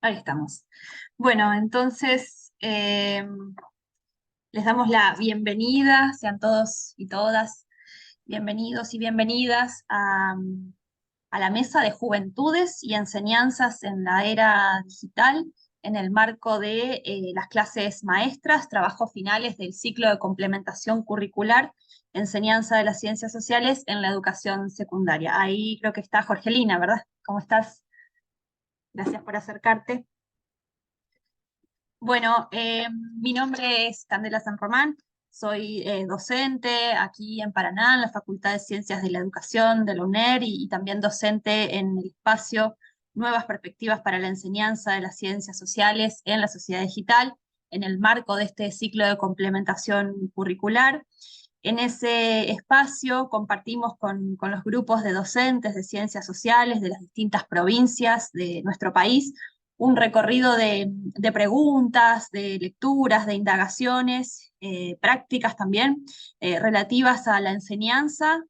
Ahí estamos. Bueno, entonces les damos la bienvenida, sean todos y todas bienvenidos y bienvenidas a la Mesa de Juventudes y Enseñanzas en la Era Digital, en el marco de las clases maestras, trabajos finales del ciclo de complementación curricular, enseñanza de las ciencias sociales en la educación secundaria. Ahí creo que está Jorgelina, ¿verdad? ¿Cómo estás? Gracias por acercarte. Bueno, mi nombre es Candela San Román, soy docente aquí en Paraná, en la Facultad de Ciencias de la Educación de la UNER y también docente en el espacio Nuevas Perspectivas para la Enseñanza de las Ciencias Sociales en la Sociedad Digital, en el marco de este ciclo de complementación curricular. En ese espacio compartimos con los grupos de docentes de ciencias sociales de las distintas provincias de nuestro país un recorrido de preguntas, de lecturas, de indagaciones, prácticas también, relativas a la enseñanza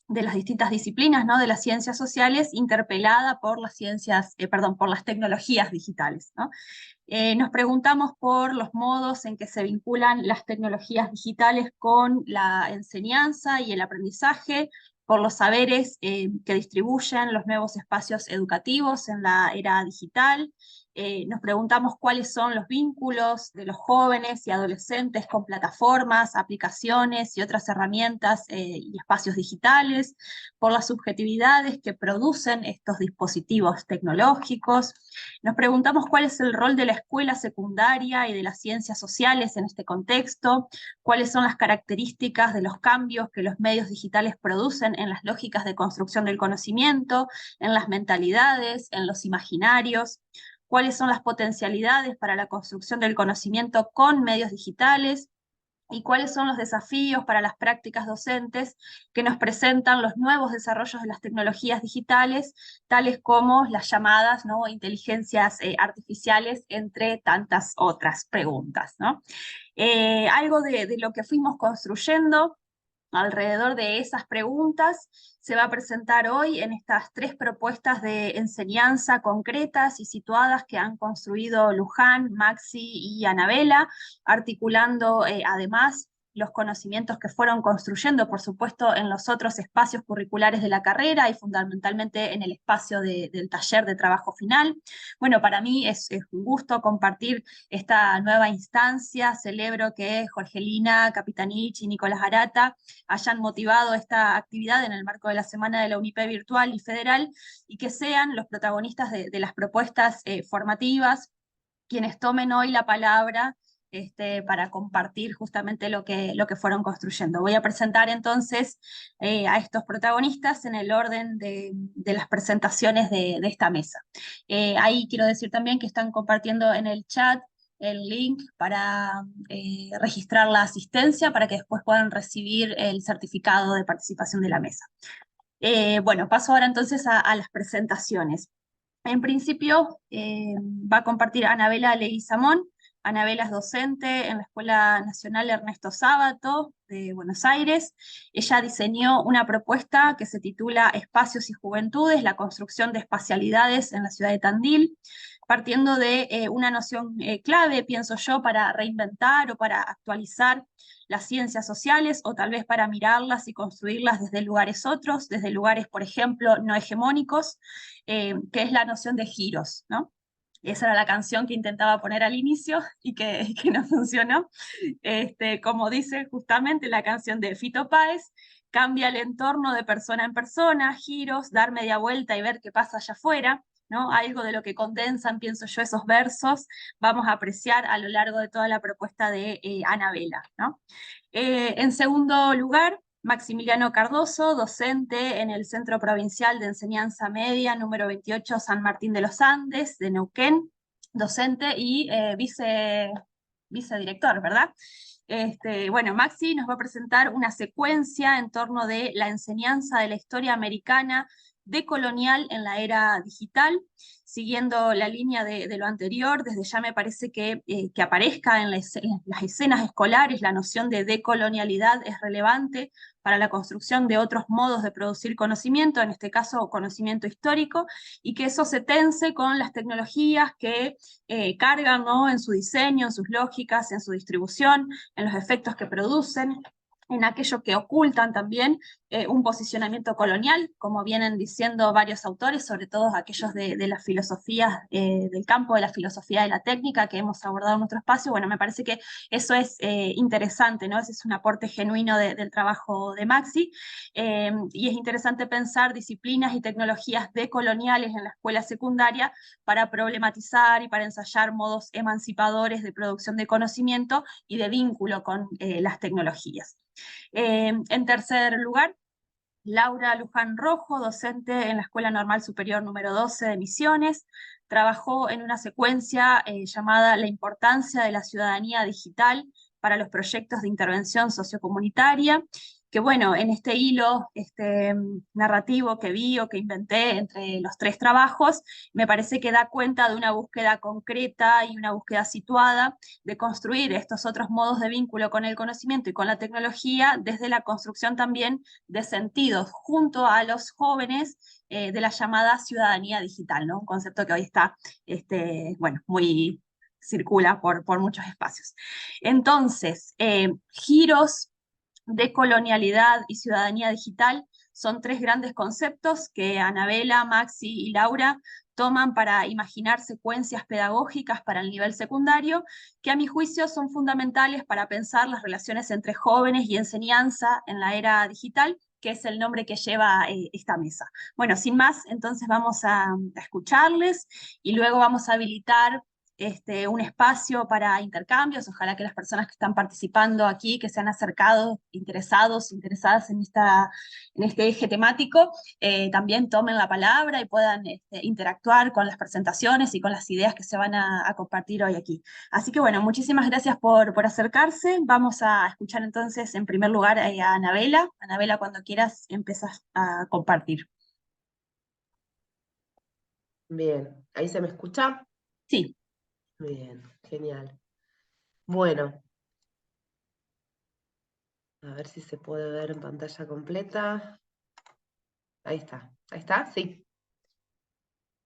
de las distintas disciplinas, ¿no? De las ciencias sociales, interpelada por las ciencias, perdón, por las tecnologías digitales, ¿no? Nos preguntamos por los modos en que se vinculan las tecnologías digitales con la enseñanza y el aprendizaje, por los saberes que distribuyen los nuevos espacios educativos en la era digital. Nos preguntamos cuáles son los vínculos de los jóvenes y adolescentes con plataformas, aplicaciones y otras herramientas y espacios digitales, por las subjetividades que producen estos dispositivos tecnológicos. Nos preguntamos cuál es el rol de la escuela secundaria y de las ciencias sociales en este contexto, cuáles son las características de los cambios que los medios digitales producen en las lógicas de construcción del conocimiento, en las mentalidades, en los imaginarios, cuáles son las potencialidades para la construcción del conocimiento con medios digitales, y cuáles son los desafíos para las prácticas docentes que nos presentan los nuevos desarrollos de las tecnologías digitales, tales como las llamadas, ¿no?, inteligencias artificiales, entre tantas otras preguntas, ¿no? Algo de lo que fuimos construyendo alrededor de esas preguntas se va a presentar hoy en estas tres propuestas de enseñanza concretas y situadas que han construido Luján, Maxi y Anabela, articulando además los conocimientos que fueron construyendo, por supuesto, en los otros espacios curriculares de la carrera y fundamentalmente en el espacio del taller de trabajo final. Bueno, para mí es un gusto compartir esta nueva instancia. Celebro que Jorgelina Capitanich y Nicolás Arata hayan motivado esta actividad en el marco de la Semana de la UNIPE virtual y federal, y que sean los protagonistas de las propuestas formativas quienes tomen hoy la palabra para compartir justamente lo que fueron construyendo. Voy a presentar entonces a estos protagonistas en el orden de las presentaciones de esta mesa. Ahí quiero decir también que están compartiendo en el chat el link para registrar la asistencia para que después puedan recibir el certificado de participación de la mesa. Bueno, paso ahora entonces a las presentaciones. En principio va a compartir Anabela Leguizamón. Anabela es docente en la Escuela Nacional Ernesto Sábato de Buenos Aires. Ella diseñó una propuesta que se titula Espacios y Juventudes, la construcción de espacialidades en la ciudad de Tandil, partiendo de una noción clave, pienso yo, para reinventar o para actualizar las ciencias sociales, o tal vez para mirarlas y construirlas desde lugares otros, desde lugares, por ejemplo, no hegemónicos, que es la noción de giros, ¿no? Esa era la canción que intentaba poner al inicio y que no funcionó. Como dice justamente la canción de Fito Páez, cambia el entorno de persona en persona, giros, dar media vuelta y ver qué pasa allá afuera, ¿no? Algo de lo que condensan, pienso yo, esos versos, vamos a apreciar a lo largo de toda la propuesta de Anabela, ¿no? En segundo lugar, Maximiliano Cardoso, docente en el Centro Provincial de Enseñanza Media número 28 San Martín de los Andes, de Neuquén, docente y vicedirector, ¿verdad? Bueno, Maxi nos va a presentar una secuencia en torno de la enseñanza de la historia americana decolonial en la era digital. Siguiendo la línea de lo anterior, desde ya me parece que aparezca en las escenas escolares la noción de decolonialidad es relevante para la construcción de otros modos de producir conocimiento, en este caso conocimiento histórico, y que eso se tense con las tecnologías que cargan, ¿no?, en su diseño, en sus lógicas, en su distribución, en los efectos que producen, en aquello que ocultan también un posicionamiento colonial, como vienen diciendo varios autores, sobre todo aquellos de las filosofías, del campo de la filosofía de la técnica que hemos abordado en nuestro espacio. Bueno, me parece que eso es interesante, ¿no? Ese es un aporte genuino del trabajo de Maxi, y es interesante pensar disciplinas y tecnologías decoloniales en la escuela secundaria para problematizar y para ensayar modos emancipadores de producción de conocimiento y de vínculo con las tecnologías. En tercer lugar, Laura Luján Rojo, docente en la Escuela Normal Superior número 12 de Misiones, trabajó en una secuencia llamada La importancia de la ciudadanía digital para los proyectos de intervención sociocomunitaria, que bueno, en este hilo narrativo que vi o que inventé entre los tres trabajos, me parece que da cuenta de una búsqueda concreta y una búsqueda situada de construir estos otros modos de vínculo con el conocimiento y con la tecnología desde la construcción también de sentidos junto a los jóvenes de la llamada ciudadanía digital, ¿no? Un concepto que hoy está, bueno, muy circula por muchos espacios. Entonces, giros de colonialidad y ciudadanía digital son tres grandes conceptos que Anabela, Maxi y Laura toman para imaginar secuencias pedagógicas para el nivel secundario, que a mi juicio son fundamentales para pensar las relaciones entre jóvenes y enseñanza en la era digital, que es el nombre que lleva esta mesa. Bueno, sin más, entonces vamos a escucharles y luego vamos a habilitar un espacio para intercambios. Ojalá que las personas que están participando aquí, que se han acercado, interesadas en este eje temático, también tomen la palabra y puedan interactuar con las presentaciones y con las ideas que se van a compartir hoy aquí. Así que bueno, muchísimas gracias por acercarse. Vamos a escuchar entonces en primer lugar a Anabela. Anabela, cuando quieras, empiezas a compartir. Bien, ¿ahí se me escucha? Sí. Bien, genial. Bueno, a ver si se puede ver en pantalla completa. Ahí está, sí.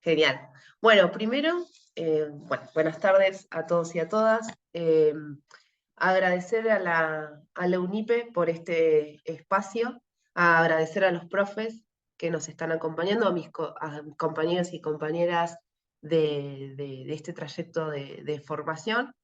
Genial. Bueno, primero, buenas tardes a todos y a todas. Agradecer a la UNIPE por este espacio, agradecer a los profes que nos están acompañando, a mis compañeros y compañeras de este trayecto de formación.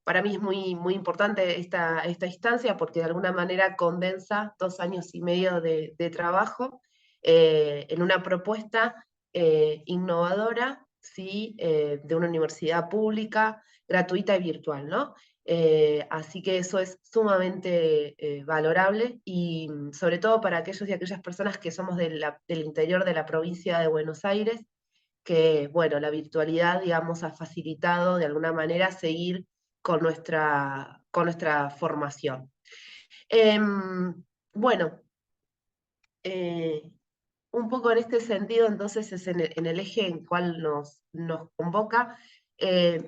Para mí es muy importante esta instancia porque de alguna manera condensa 2 años y medio de trabajo en una propuesta innovadora, ¿sí? De una universidad pública, gratuita y virtual, ¿no? Así que eso es sumamente valorable y sobre todo para aquellos y aquellas personas que somos del interior de la provincia de Buenos Aires, que, bueno, la virtualidad, digamos, ha facilitado de alguna manera seguir con nuestra formación. Bueno, un poco en este sentido, entonces, es en el eje en cual nos convoca.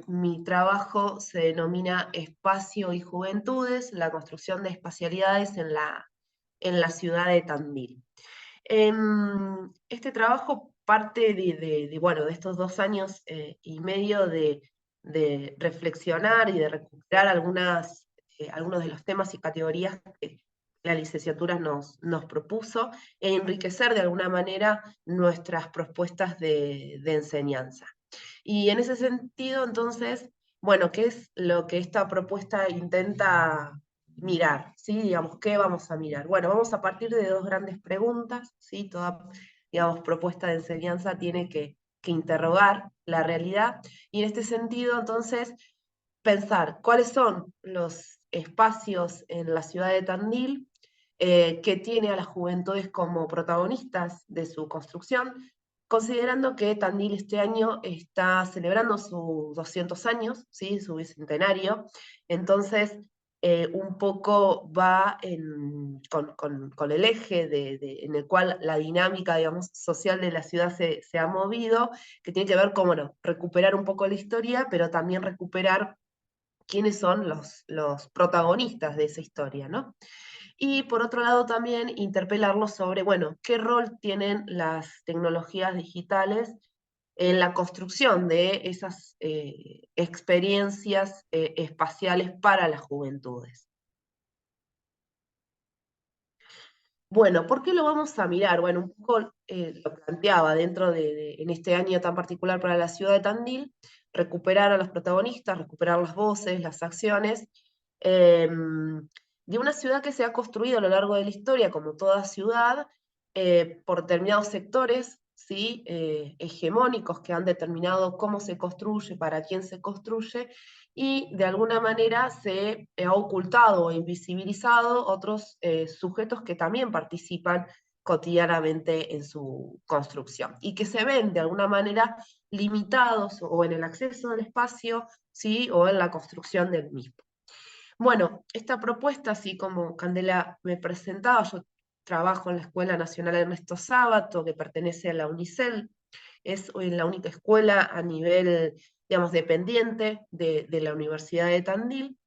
Mi trabajo se denomina Espacio y Juventudes, la construcción de espacialidades en la ciudad de Tandil. Este trabajo parte de estos 2 años y medio de reflexionar y de recuperar algunos de los temas y categorías que la licenciatura nos propuso, e enriquecer de alguna manera nuestras propuestas de enseñanza. Y en ese sentido, entonces, bueno, ¿qué es lo que esta propuesta intenta mirar? ¿Sí? Digamos, ¿qué vamos a mirar? Bueno, vamos a partir de 2 grandes preguntas, ¿sí? Toda, digamos, propuesta de enseñanza tiene que interrogar la realidad, y en este sentido, entonces, pensar cuáles son los espacios en la ciudad de Tandil que tiene a las juventudes como protagonistas de su construcción, considerando que Tandil este año está celebrando sus 200 años, ¿sí? Su bicentenario. Entonces, un poco va con el eje en el cual la dinámica, digamos, social de la ciudad se ha movido, que tiene que ver con, bueno, recuperar un poco la historia, pero también recuperar quiénes son los protagonistas de esa historia, ¿no? Y por otro lado también interpelarlos sobre, bueno, qué rol tienen las tecnologías digitales en la construcción de esas experiencias espaciales para las juventudes. Bueno, ¿por qué lo vamos a mirar? Bueno, un poco lo planteaba dentro en este año tan particular para la ciudad de Tandil, recuperar a los protagonistas, recuperar las voces, las acciones, de una ciudad que se ha construido a lo largo de la historia, como toda ciudad, por determinados sectores, ¿sí? Hegemónicos que han determinado cómo se construye, para quién se construye, y de alguna manera se ha ocultado o invisibilizado otros sujetos que también participan cotidianamente en su construcción y que se ven de alguna manera limitados o en el acceso al espacio, ¿sí? O en la construcción del mismo. Bueno, esta propuesta, así como Candela me presentaba, yo trabajo en la Escuela Nacional Ernesto Sábato, que pertenece a la UNICEL, es la única escuela a nivel, digamos, dependiente de la Universidad de Tandil.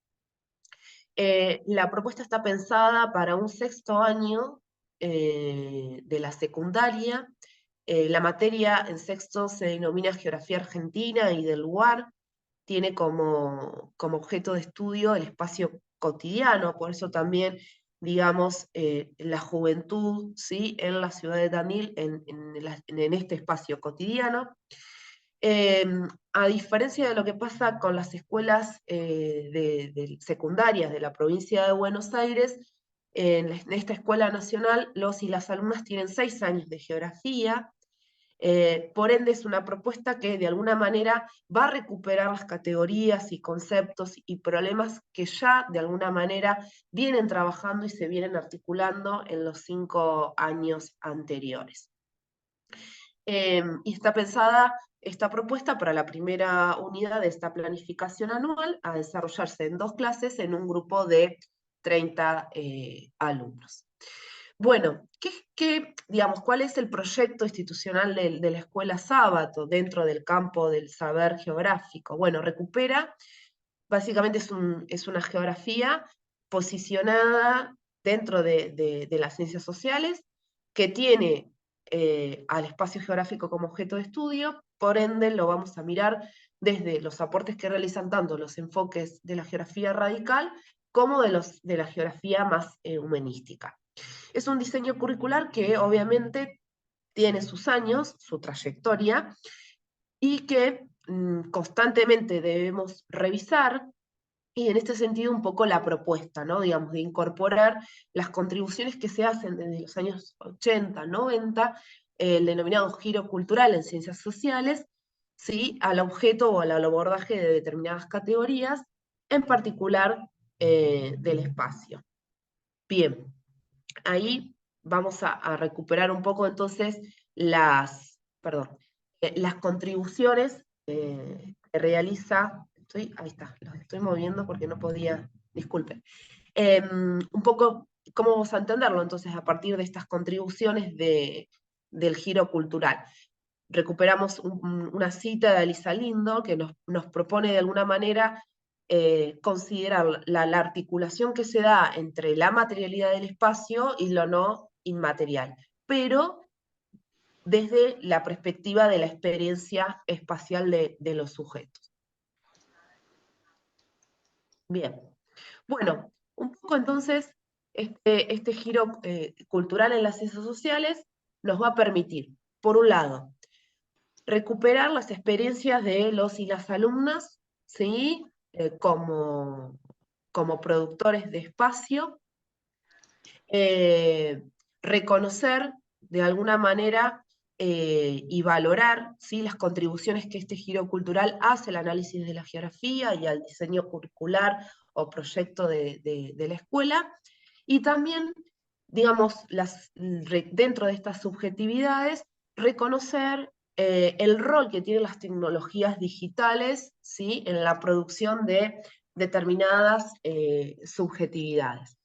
La propuesta está pensada para un sexto año de la secundaria. La materia en sexto se denomina Geografía Argentina y del lugar. Tiene como objeto de estudio el espacio cotidiano, por eso también, digamos, la juventud, ¿sí? En la ciudad de Tandil, en este espacio cotidiano. A diferencia de lo que pasa con las escuelas secundarias de la provincia de Buenos Aires, en esta escuela nacional los y las alumnas tienen 6 años de geografía, por ende es una propuesta que de alguna manera va a recuperar las categorías y conceptos y problemas que ya de alguna manera vienen trabajando y se vienen articulando en los 5 años anteriores. Y está pensada esta propuesta para la primera unidad de esta planificación anual a desarrollarse en 2 clases en un grupo de 30 alumnos. Bueno, digamos, ¿cuál es el proyecto institucional de la Escuela Sábato dentro del campo del saber geográfico? Bueno, recupera, básicamente es una geografía posicionada dentro de las ciencias sociales, que tiene al espacio geográfico como objeto de estudio, por ende lo vamos a mirar desde los aportes que realizan tanto los enfoques de la geografía radical como de la geografía más humanística. Es un diseño curricular que obviamente tiene sus años, su trayectoria, y que constantemente debemos revisar, y en este sentido un poco la propuesta, ¿no? Digamos, de incorporar las contribuciones que se hacen desde los años 80, 90, el denominado giro cultural en ciencias sociales, ¿sí? Al objeto o al abordaje de determinadas categorías, en particular del espacio. Bien, ahí vamos a recuperar un poco entonces las contribuciones que realiza, ahí está, los estoy moviendo porque no podía, disculpen. Un poco, ¿cómo vamos a entenderlo entonces a partir de estas contribuciones del giro cultural? Recuperamos una cita de Elisa Lindo que nos propone de alguna manera considerar la articulación que se da entre la materialidad del espacio y lo no inmaterial, pero desde la perspectiva de la experiencia espacial de los sujetos. Bien, bueno, un poco entonces este giro cultural en las ciencias sociales nos va a permitir, por un lado, recuperar las experiencias de los y las alumnas, ¿sí? Como productores de espacio, reconocer de alguna manera y valorar, ¿sí? Las contribuciones que este giro cultural hace al análisis de la geografía y al diseño curricular o proyecto de la escuela, y también, digamos, dentro de estas subjetividades, reconocer el rol que tienen las tecnologías digitales, ¿sí? En la producción de determinadas subjetividades.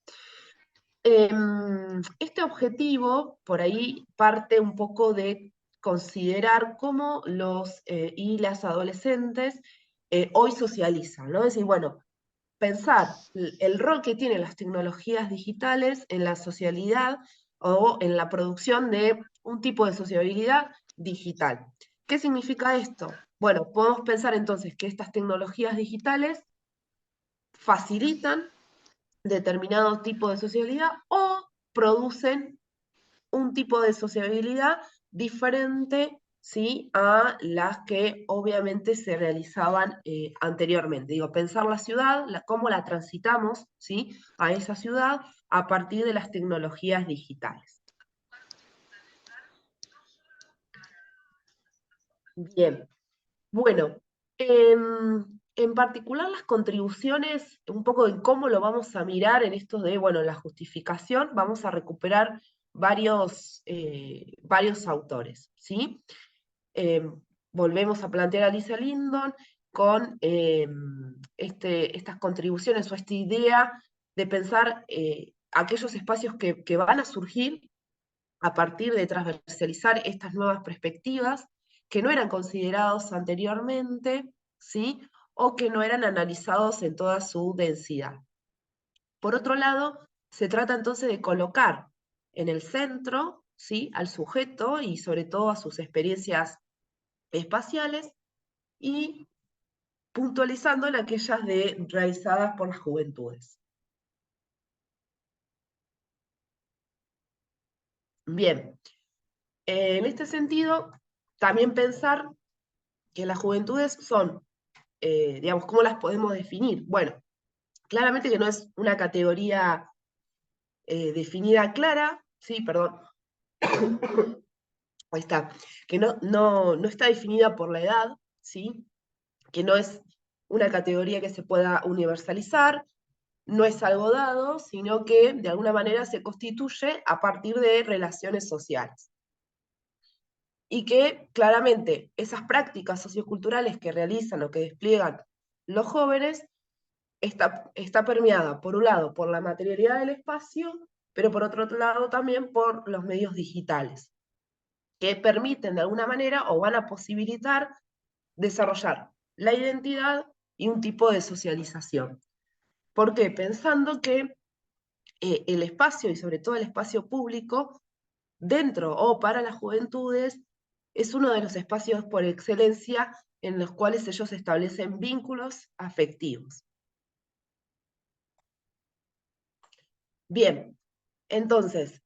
Este objetivo por ahí parte un poco de considerar cómo los y las adolescentes hoy socializan, ¿no? Es decir, bueno, pensar el rol que tienen las tecnologías digitales en la socialidad o en la producción de un tipo de sociabilidad digital. ¿Qué significa esto? Bueno, podemos pensar entonces que estas tecnologías digitales facilitan determinado tipo de sociabilidad o producen un tipo de sociabilidad diferente, ¿sí?, a las que obviamente se realizaban anteriormente. Digo, pensar la ciudad, cómo la transitamos, ¿sí?, a esa ciudad a partir de las tecnologías digitales. Bien, bueno, en particular las contribuciones, un poco de cómo lo vamos a mirar en esto de, bueno, la justificación, vamos a recuperar varios autores, ¿sí? Volvemos a plantear a Lisa Lindon con estas contribuciones o esta idea de pensar aquellos espacios que van a surgir a partir de transversalizar estas nuevas perspectivas que no eran considerados anteriormente, ¿sí?, o que no eran analizados en toda su densidad. Por otro lado, se trata entonces de colocar en el centro, ¿sí?, al sujeto y sobre todo a sus experiencias espaciales y puntualizando en aquellas realizadas por las juventudes. Bien, en este sentido, también pensar que las juventudes son, digamos, ¿cómo las podemos definir? Bueno, claramente que no es una categoría definida clara, sí, perdón, ahí está, que no está definida por la edad, ¿sí?, que no es una categoría que se pueda universalizar, no es algo dado, sino que de alguna manera se constituye a partir de relaciones sociales. Y que claramente esas prácticas socioculturales que realizan o que despliegan los jóvenes está permeada, por un lado, por la materialidad del espacio, pero por otro lado también por los medios digitales, que permiten de alguna manera o van a posibilitar desarrollar la identidad y un tipo de socialización. ¿Por qué? Pensando que el espacio, y sobre todo el espacio público, dentro o para las juventudes, es uno de los espacios por excelencia en los cuales ellos establecen vínculos afectivos. Bien, entonces,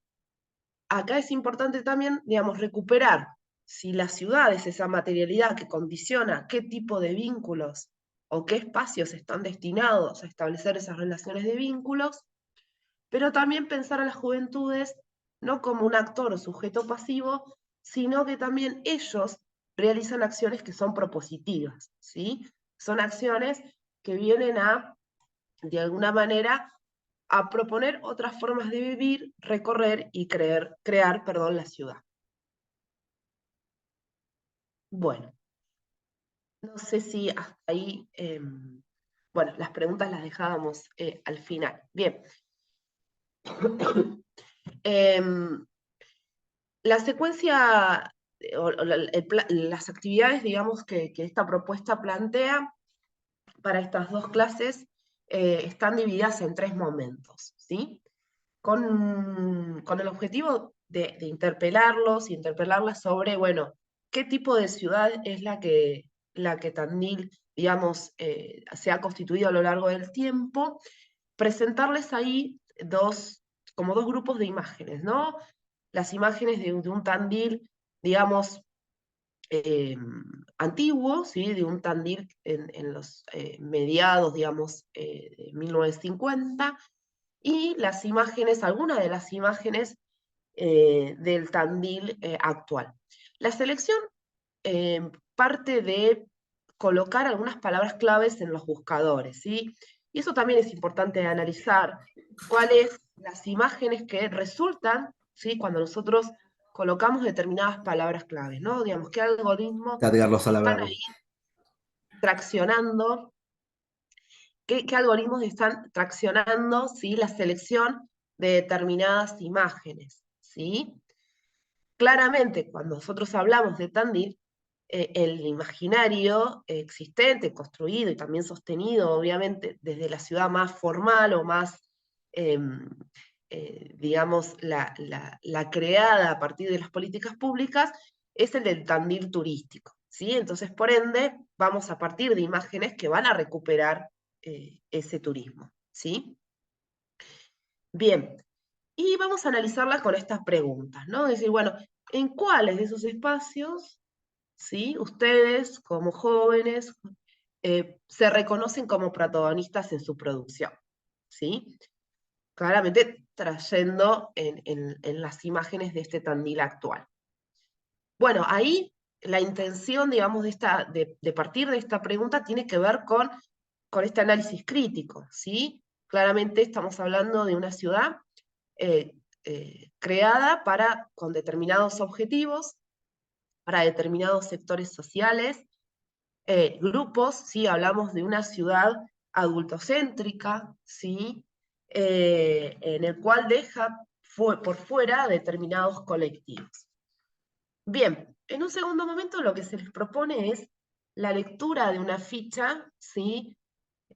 acá es importante también, digamos, recuperar si la ciudad es esa materialidad que condiciona qué tipo de vínculos o qué espacios están destinados a establecer esas relaciones de vínculos, pero también pensar a las juventudes no como un actor o sujeto pasivo, sino que también ellos realizan acciones que son propositivas, ¿sí? Son acciones que vienen de alguna manera, a proponer otras formas de vivir, recorrer y crear, la ciudad. Bueno, no sé si hasta ahí, bueno, las preguntas las dejábamos al final. Bien. La secuencia o las actividades, digamos, que esta propuesta plantea para estas dos clases están divididas en 3 momentos, ¿sí? Con el objetivo de interpelarlos y interpelarlas sobre, bueno, qué tipo de ciudad es la que Tandil, digamos, se ha constituido a lo largo del tiempo, presentarles ahí como dos grupos de imágenes, ¿no? Las imágenes de un Tandil, digamos, antiguo, ¿sí?, de un Tandil en los mediados, digamos, de 1950, y las imágenes, algunas de las imágenes del Tandil actual. La selección parte de colocar algunas palabras claves en los buscadores, ¿sí? Y eso también es importante analizar, cuáles las imágenes que resultan, ¿sí?, cuando nosotros colocamos determinadas palabras claves, ¿no? Digamos, qué algoritmos Carlos están Salaverry. ahí traccionando qué algoritmos están traccionando, ¿sí?, la selección de determinadas imágenes, ¿sí? Claramente, cuando nosotros hablamos de Tandil, el imaginario existente, construido y también sostenido, obviamente, desde la ciudad más formal o más, digamos, la creada a partir de las políticas públicas, es el del Tandil turístico, ¿sí? Entonces, por ende, vamos a partir de imágenes que van a recuperar ese turismo, ¿sí? Bien, y vamos a analizarlas con estas preguntas, ¿no? Es decir, bueno, ¿en cuáles de esos espacios, ¿sí?, ustedes como jóvenes se reconocen como protagonistas en su producción, ¿sí? Claramente trayendo en las imágenes de este Tandil actual. Bueno, ahí la intención, digamos, de partir de esta pregunta tiene que ver con este análisis crítico, ¿sí? Claramente estamos hablando de una ciudad creada con determinados objetivos, para determinados sectores sociales, grupos, ¿sí? Hablamos de una ciudad adultocéntrica, ¿sí? En el cual deja por fuera determinados colectivos. Bien, en un segundo momento lo que se les propone es la lectura de una ficha, ¿sí?,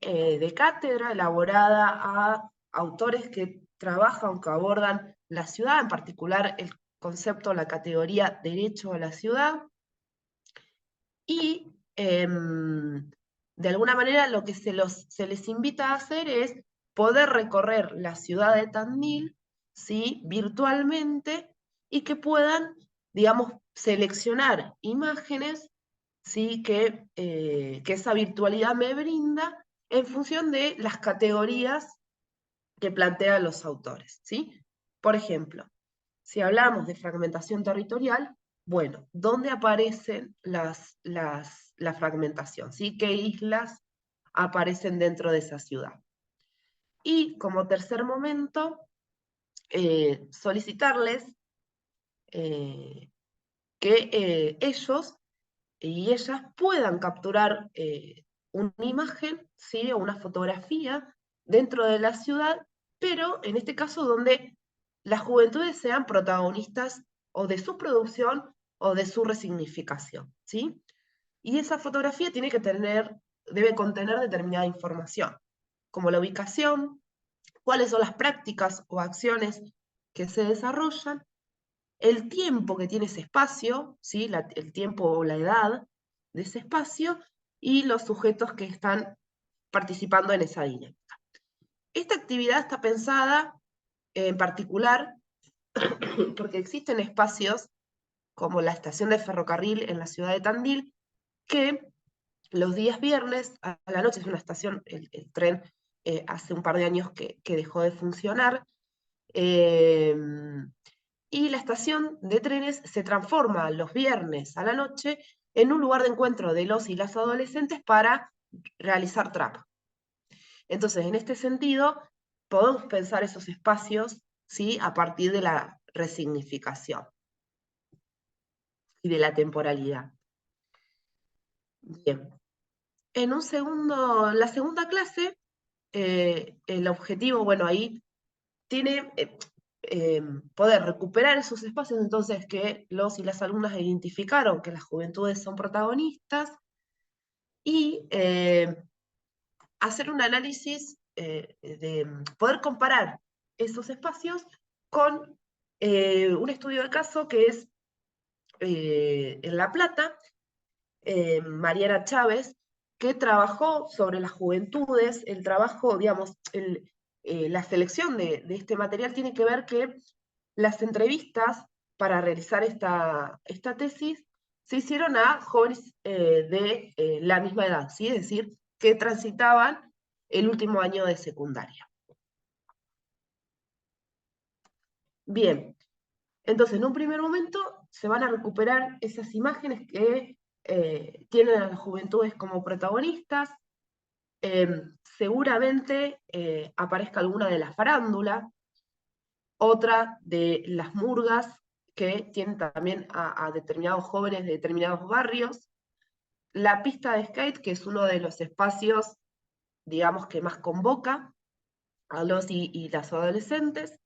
de cátedra elaborada a autores que trabajan, que abordan la ciudad, en particular el concepto, la categoría derecho a la ciudad, y de alguna manera lo que se les invita a hacer es poder recorrer la ciudad de Tandil, ¿sí?, virtualmente, y que puedan, digamos, seleccionar imágenes, ¿sí?, que esa virtualidad me brinda en función de las categorías que plantean los autores, ¿sí? Por ejemplo, si hablamos de fragmentación territorial, bueno, ¿dónde aparecen la fragmentación? ¿Sí? ¿Qué islas aparecen dentro de esa ciudad? Y como tercer momento, solicitarles que ellos y ellas puedan capturar una imagen, ¿sí?, o una fotografía dentro de la ciudad, pero en este caso donde las juventudes sean protagonistas o de su producción o de su resignificación, ¿sí? Y esa fotografía debe contener determinada información, como la ubicación, cuáles son las prácticas o acciones que se desarrollan, el tiempo que tiene ese espacio, ¿sí?, el tiempo o la edad de ese espacio, y los sujetos que están participando en esa dinámica. Esta actividad está pensada en particular porque existen espacios como la estación de ferrocarril en la ciudad de Tandil, que los días viernes a la noche, es una estación, el tren hace un par de años que dejó de funcionar, y la estación de trenes se transforma los viernes a la noche en un lugar de encuentro de los y las adolescentes para realizar trap. Entonces, en este sentido, podemos pensar esos espacios, ¿sí?, a partir de la resignificación y de la temporalidad. Bien. La segunda clase, el objetivo, bueno, ahí tiene poder recuperar esos espacios, entonces, que los y las alumnas identificaron que las juventudes son protagonistas, y hacer un análisis de poder comparar esos espacios con un estudio de caso que es en La Plata, Mariana Chávez, que trabajó sobre las juventudes. El trabajo, digamos, la selección de este material tiene que ver que las entrevistas para realizar esta tesis se hicieron a jóvenes de la misma edad, ¿sí?, es decir, que transitaban el último año de secundaria. Bien, entonces en un primer momento se van a recuperar esas imágenes que tienen a las juventudes como protagonistas. Seguramente aparezca alguna de la farándula, otra de las murgas, que tienen también a determinados jóvenes de determinados barrios, la pista de skate, que es uno de los espacios digamos, que más convoca a los y las adolescentes.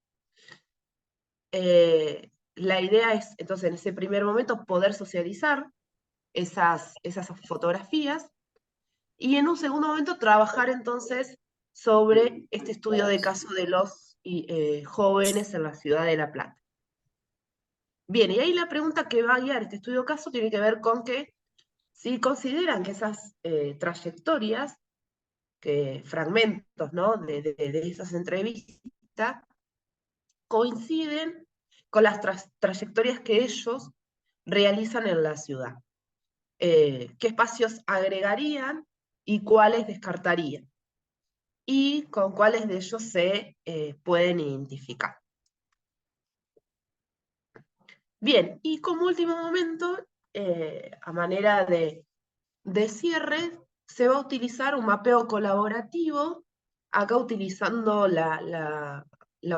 La idea es, entonces, en ese primer momento, poder socializar esas fotografías, y en un segundo momento trabajar entonces sobre este estudio de caso de los jóvenes en la ciudad de La Plata. Bien, y ahí la pregunta que va a guiar este estudio de caso tiene que ver con que si consideran que esas trayectorias, fragmentos, ¿no?, de esas entrevistas, coinciden con las trayectorias que ellos realizan en la ciudad. ¿Qué espacios agregarían y cuáles descartarían? Y con cuáles de ellos se pueden identificar. Bien, y como último momento, a manera de cierre, se va a utilizar un mapeo colaborativo, acá utilizando la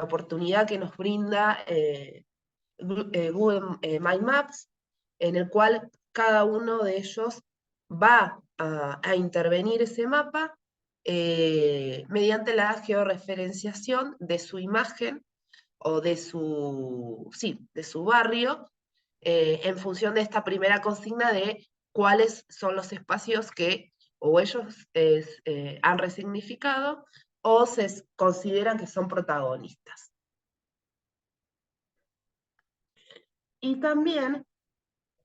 oportunidad que nos brinda Google My Maps, en el cual cada uno de ellos va a intervenir ese mapa mediante la georreferenciación de su imagen o de de su barrio, en función de esta primera consigna de cuáles son los espacios que o ellos han resignificado o se consideran que son protagonistas. Y también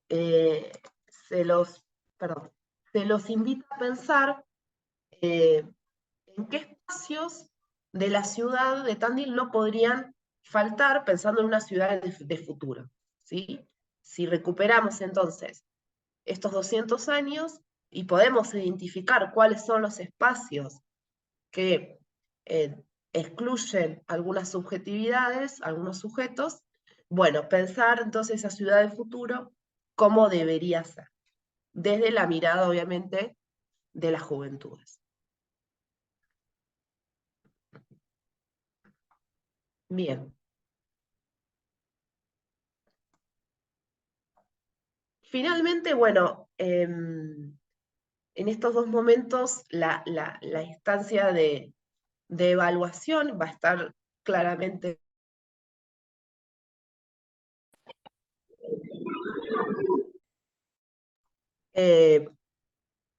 se los invita a pensar en qué espacios de la ciudad de Tandil no podrían faltar, pensando en una ciudad de futuro, ¿sí? Si recuperamos entonces estos 200 años y podemos identificar cuáles son los espacios que excluyen algunas subjetividades, algunos sujetos, bueno, pensar entonces esa ciudad de futuro cómo debería ser, desde la mirada, obviamente, de las juventudes. Bien. Finalmente, bueno, en estos dos momentos la instancia de evaluación va a estar claramente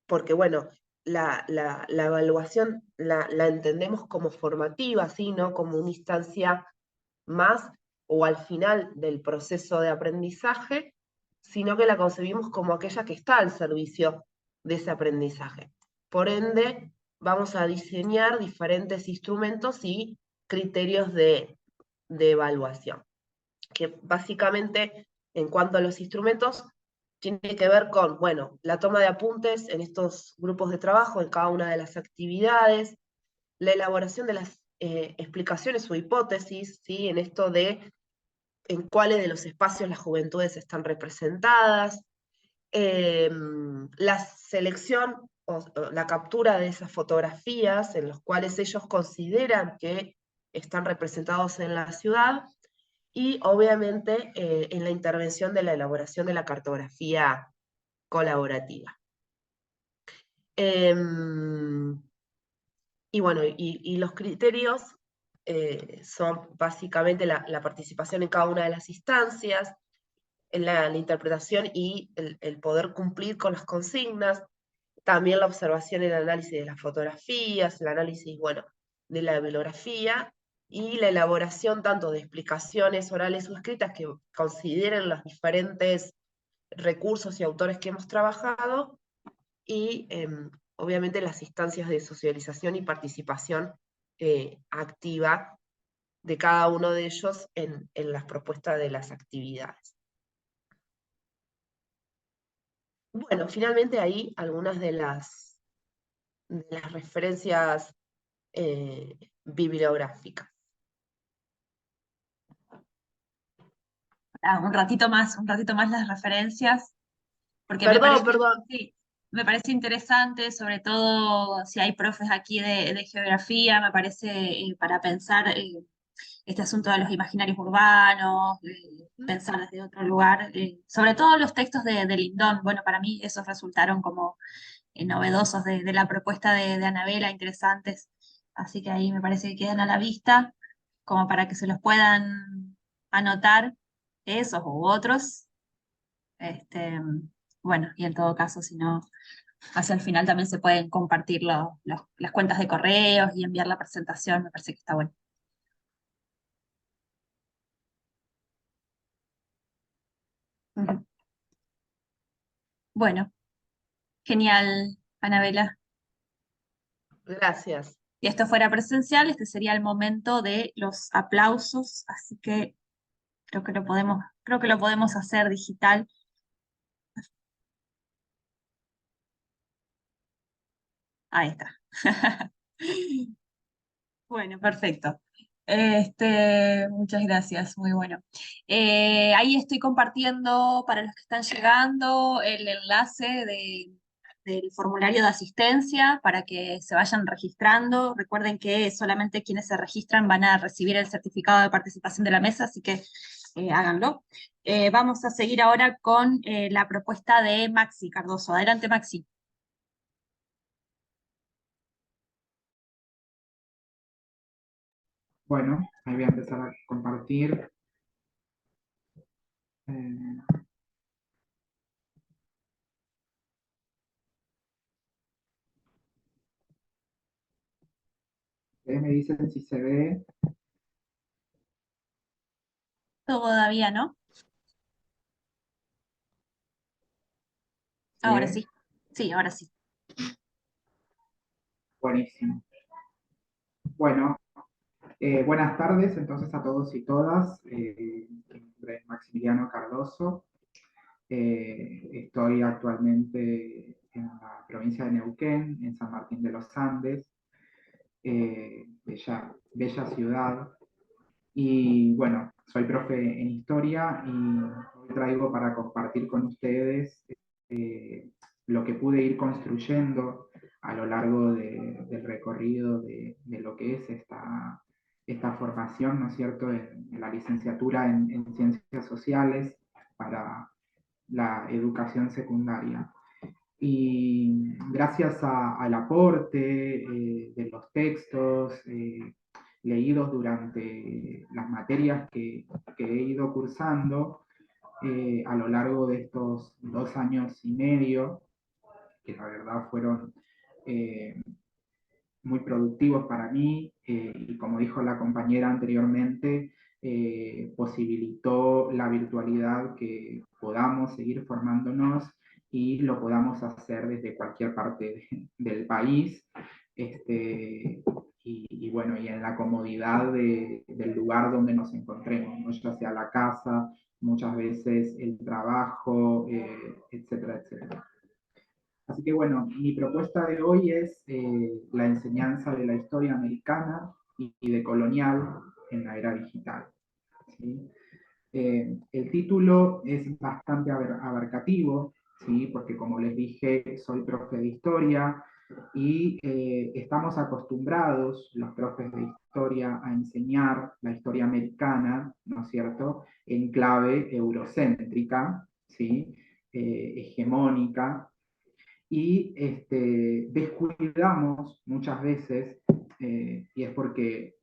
porque, bueno, la evaluación la entendemos como formativa, ¿sí?, ¿no?, como una instancia más o al final del proceso de aprendizaje, sino que la concebimos como aquella que está al servicio de ese aprendizaje. Por ende, vamos a diseñar diferentes instrumentos y criterios de evaluación, que básicamente, en cuanto a los instrumentos, tiene que ver con, bueno, la toma de apuntes en estos grupos de trabajo, en cada una de las actividades, la elaboración de las explicaciones o hipótesis, ¿sí?, en esto de en cuáles de los espacios las juventudes están representadas, la selección o la captura de esas fotografías en los cuales ellos consideran que están representados en la ciudad, y obviamente en la intervención de la elaboración de la cartografía colaborativa. Y bueno, y los criterios son básicamente la participación en cada una de las instancias, en la interpretación y el poder cumplir con las consignas, también la observación y el análisis de las fotografías, el análisis, bueno, de la bibliografía, y la elaboración tanto de explicaciones orales o escritas que consideren los diferentes recursos y autores que hemos trabajado, y obviamente las instancias de socialización y participación activa de cada uno de ellos en las propuestas de las actividades. Bueno, finalmente ahí algunas de las referencias bibliográficas. Un ratito más las referencias, porque Perdón. sí, me parece interesante, sobre todo si hay profes aquí de geografía, me parece para pensar este asunto de los imaginarios urbanos, de pensar desde otro lugar, sobre todo los textos de Lindón. Bueno, para mí esos resultaron como novedosos de la propuesta de Anabela, interesantes, así que ahí me parece que quedan a la vista, como para que se los puedan anotar esos u otros. Este, bueno, y en todo caso, si no, hacia el final también se pueden compartir las cuentas de correos y enviar la presentación, me parece que está bueno. Ujú. Bueno, genial, Anabela. Gracias. Si esto fuera presencial, este sería el momento de los aplausos, así que creo que lo podemos hacer digital. Ahí está. Bueno, perfecto. Muchas gracias, muy bueno. Ahí estoy compartiendo para los que están llegando el enlace del formulario de asistencia para que se vayan registrando. Recuerden que solamente quienes se registran van a recibir el certificado de participación de la mesa, así que háganlo. Vamos a seguir ahora con la propuesta de Maxi Cardoso. Adelante, Maxi. Bueno, ahí voy a empezar a compartir. Eh, Ustedes me dicen si se ve. Todavía, ¿no? Ahora ¿Sí? sí. Sí, ahora sí. Buenísimo. Bueno, buenas tardes entonces a todos y todas. Mi nombre es Maximiliano Cardoso. Estoy actualmente en la provincia de Neuquén, en San Martín de los Andes, bella ciudad. Y bueno, soy profe en historia y hoy traigo para compartir con ustedes eh, lo que pude ir construyendo a lo largo del recorrido de lo que es esta formación, ¿no es cierto?, en la licenciatura en Ciencias Sociales para la educación secundaria. Y gracias al aporte de los textos leídos durante las materias que he ido cursando a lo largo de estos 2 años y medio, que la verdad fueron eh, muy productivos para mí, y como dijo la compañera anteriormente, posibilitó la virtualidad que podamos seguir formándonos y lo podamos hacer desde cualquier parte del país, y bueno, y en la comodidad del lugar donde nos encontremos, ¿no? Ya sea la casa, muchas veces el trabajo, etcétera, etcétera. Así que bueno, mi propuesta de hoy es la enseñanza de la historia americana y de colonial en la era digital. ¿Sí? El título es bastante abarcativo, ¿sí? Porque como les dije, soy profe de historia y estamos acostumbrados, los profes de historia, a enseñar la historia americana, ¿no es cierto?, en clave eurocéntrica, ¿sí? Hegemónica, y descuidamos muchas veces, y es porque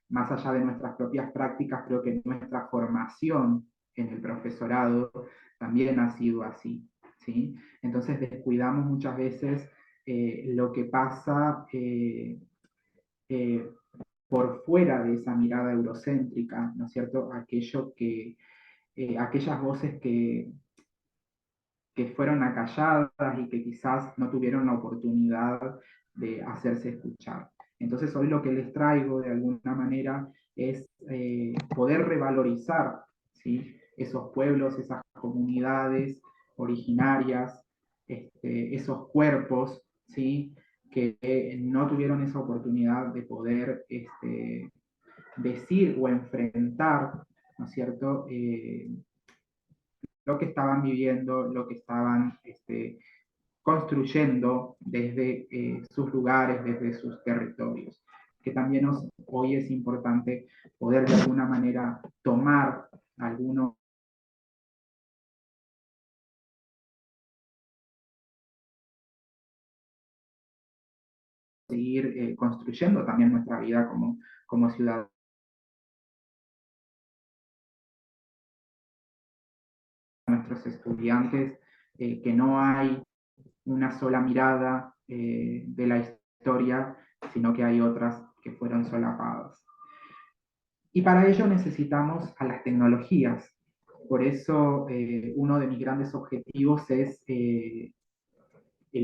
más allá de nuestras propias prácticas, creo que nuestra formación en el profesorado también ha sido así, ¿sí? Entonces descuidamos muchas veces lo que pasa eh, por fuera de esa mirada eurocéntrica, ¿no es cierto? Aquellas voces que fueron acalladas y que quizás no tuvieron la oportunidad de hacerse escuchar. Entonces hoy lo que les traigo de alguna manera es poder revalorizar, ¿sí?, esos pueblos, esas comunidades originarias, esos cuerpos, ¿sí?, que no tuvieron esa oportunidad de poder decir o enfrentar, ¿no es cierto?, lo que estaban viviendo, lo que estaban construyendo desde sus lugares, desde sus territorios. que también hoy es importante poder de alguna manera tomar algunos seguir construyendo también nuestra vida como ciudadanos. Nuestros estudiantes, que no hay una sola mirada de la historia, sino que hay otras que fueron solapadas. Y para ello necesitamos a las tecnologías. Por eso uno de mis grandes objetivos es el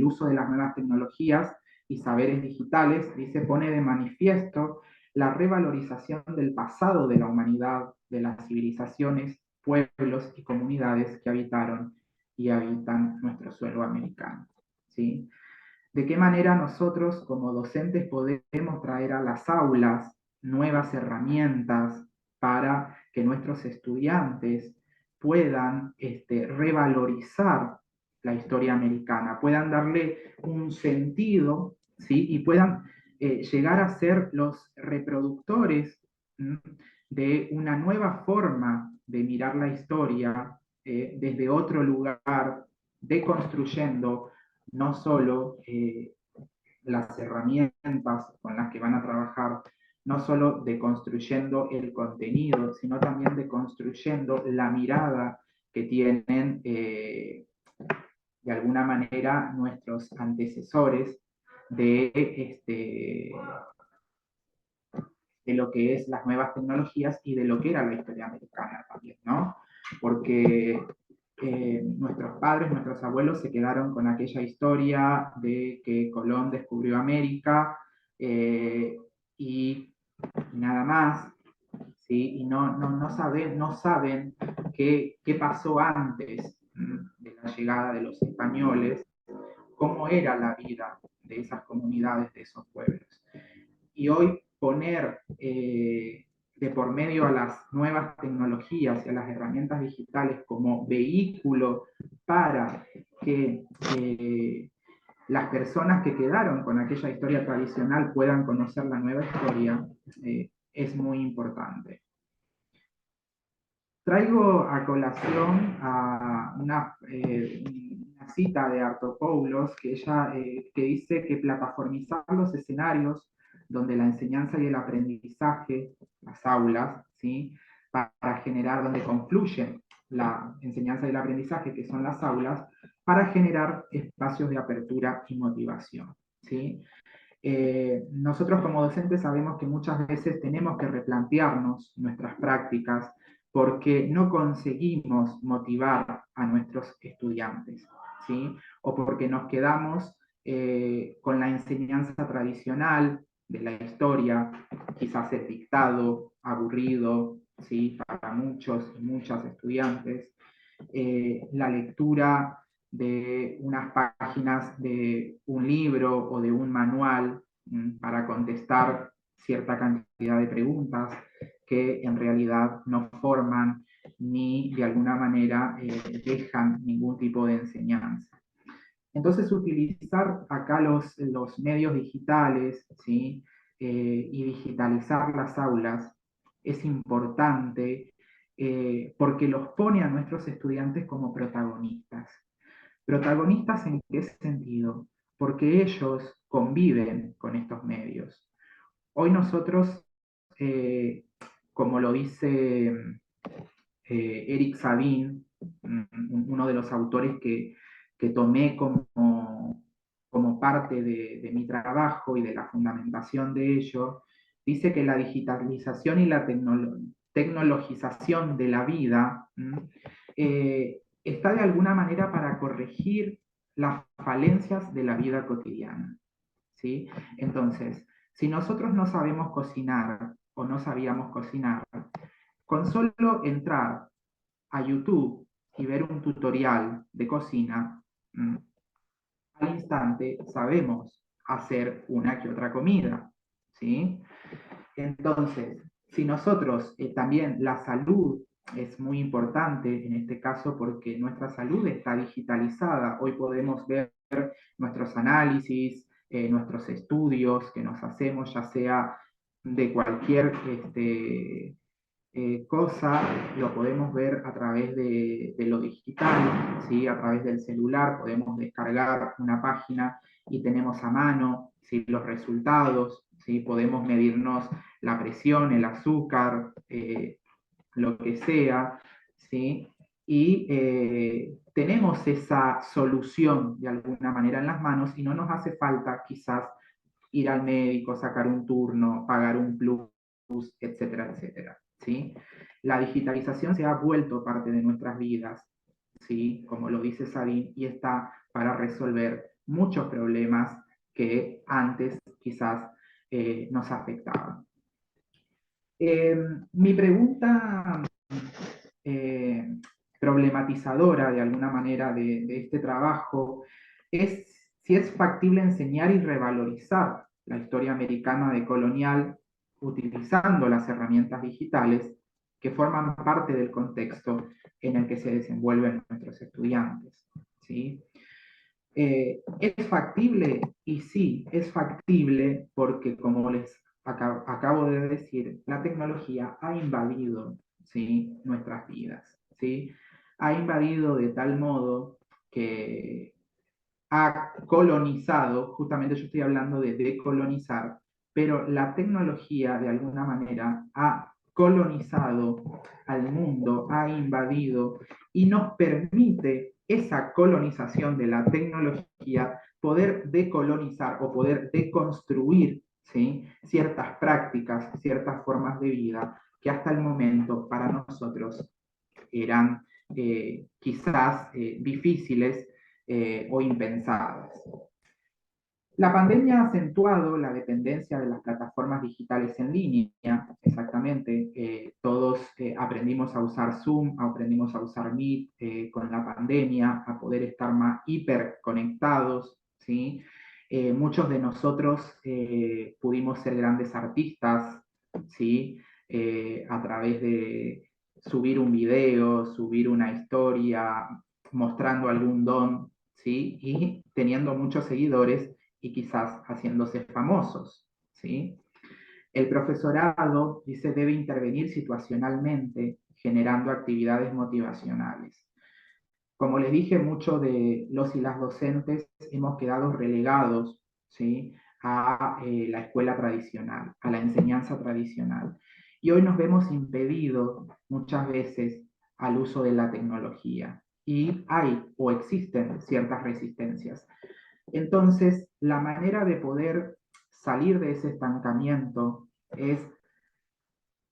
uso de las nuevas tecnologías y saberes digitales, y se pone de manifiesto la revalorización del pasado de la humanidad, de las civilizaciones, pueblos y comunidades que habitaron y habitan nuestro suelo americano. ¿Sí? ¿De qué manera nosotros como docentes podemos traer a las aulas nuevas herramientas para que nuestros estudiantes puedan revalorizar la historia americana, puedan darle un sentido, ¿sí? Y puedan llegar a ser los reproductores de una nueva forma de mirar la historia desde otro lugar, deconstruyendo no solo las herramientas con las que van a trabajar, no solo deconstruyendo el contenido, sino también deconstruyendo la mirada que tienen de alguna manera nuestros antecesores de lo que es las nuevas tecnologías y de lo que era la historia americana también, ¿no? Porque nuestros padres, nuestros abuelos se quedaron con aquella historia de que Colón descubrió América y nada más, ¿sí? Y no saben qué pasó antes de la llegada de los españoles, cómo era la vida de esas comunidades, de esos pueblos. Y hoy poner de por medio a las nuevas tecnologías y a las herramientas digitales como vehículo para que las personas que quedaron con aquella historia tradicional puedan conocer la nueva historia, es muy importante. Traigo a colación a una cita de Artopoulos que dice que plataformizar los escenarios donde la enseñanza y el aprendizaje, las aulas, ¿sí? para generar, donde confluyen la enseñanza y el aprendizaje, que son las aulas, para generar espacios de apertura y motivación. ¿Sí? Nosotros como docentes sabemos que muchas veces tenemos que replantearnos nuestras prácticas porque no conseguimos motivar a nuestros estudiantes, ¿sí? O porque nos quedamos con la enseñanza tradicional de la historia, quizás el dictado aburrido, ¿sí? Para muchos y muchas estudiantes, la lectura de unas páginas de un libro o de un manual para contestar cierta cantidad de preguntas que en realidad no forman ni de alguna manera dejan ningún tipo de enseñanza. Entonces utilizar acá los medios digitales, ¿sí? Y digitalizar las aulas es importante porque los pone a nuestros estudiantes como protagonistas. ¿Protagonistas en qué sentido? Porque ellos conviven con estos medios. Hoy nosotros, como lo dice Eric Sabin, uno de los autores que tomé como parte de mi trabajo y de la fundamentación de ello, dice que la digitalización y la tecnologización de la vida está de alguna manera para corregir las falencias de la vida cotidiana. ¿Sí? Entonces, si nosotros no sabemos cocinar o no sabíamos cocinar, con solo entrar a YouTube y ver un tutorial de cocina, al instante sabemos hacer una que otra comida, ¿sí? Entonces, si nosotros también la salud es muy importante en este caso porque nuestra salud está digitalizada. Hoy podemos ver nuestros análisis, nuestros estudios que nos hacemos, ya sea de cualquier cosa, lo podemos ver a través de lo digital, ¿sí? A través del celular podemos descargar una página y tenemos a mano, ¿sí? Los resultados, ¿sí? Podemos medirnos la presión, el azúcar, lo que sea, ¿sí? Y tenemos esa solución de alguna manera en las manos y no nos hace falta quizás ir al médico, sacar un turno, pagar un plus, etcétera, etcétera, ¿sí? La digitalización se ha vuelto parte de nuestras vidas, ¿sí? Como lo dice Sabine, y está para resolver muchos problemas que antes quizás nos afectaban. Mi pregunta problematizadora de alguna manera de este trabajo es si es factible enseñar y revalorizar la historia americana decolonial utilizando las herramientas digitales que forman parte del contexto en el que se desenvuelven nuestros estudiantes, ¿sí? ¿Es factible? Y sí, es factible porque, como les acabo de decir, la tecnología ha invadido, ¿sí?, nuestras vidas, ¿sí? Ha invadido de tal modo que ha colonizado, justamente yo estoy hablando de decolonizar, pero la tecnología de alguna manera ha colonizado al mundo, ha invadido y nos permite esa colonización de la tecnología poder decolonizar o poder deconstruir, ¿sí?, ciertas prácticas, ciertas formas de vida que hasta el momento para nosotros eran quizás difíciles o impensadas. La pandemia ha acentuado la dependencia de las plataformas digitales en línea, exactamente. Todos aprendimos a usar Zoom, aprendimos a usar Meet con la pandemia, a poder estar más hiperconectados, ¿sí? Muchos de nosotros pudimos ser grandes artistas, ¿sí? A través de subir un video, subir una historia, mostrando algún don, ¿sí? Y teniendo muchos seguidores y quizás haciéndose famosos, ¿sí? El profesorado, dice, debe intervenir situacionalmente, generando actividades motivacionales. Como les dije, muchos de los y las docentes hemos quedado relegados, ¿sí?, a la escuela tradicional, a la enseñanza tradicional. Y hoy nos vemos impedidos muchas veces al uso de la tecnología. Y hay o existen ciertas resistencias. Entonces, la manera de poder salir de ese estancamiento es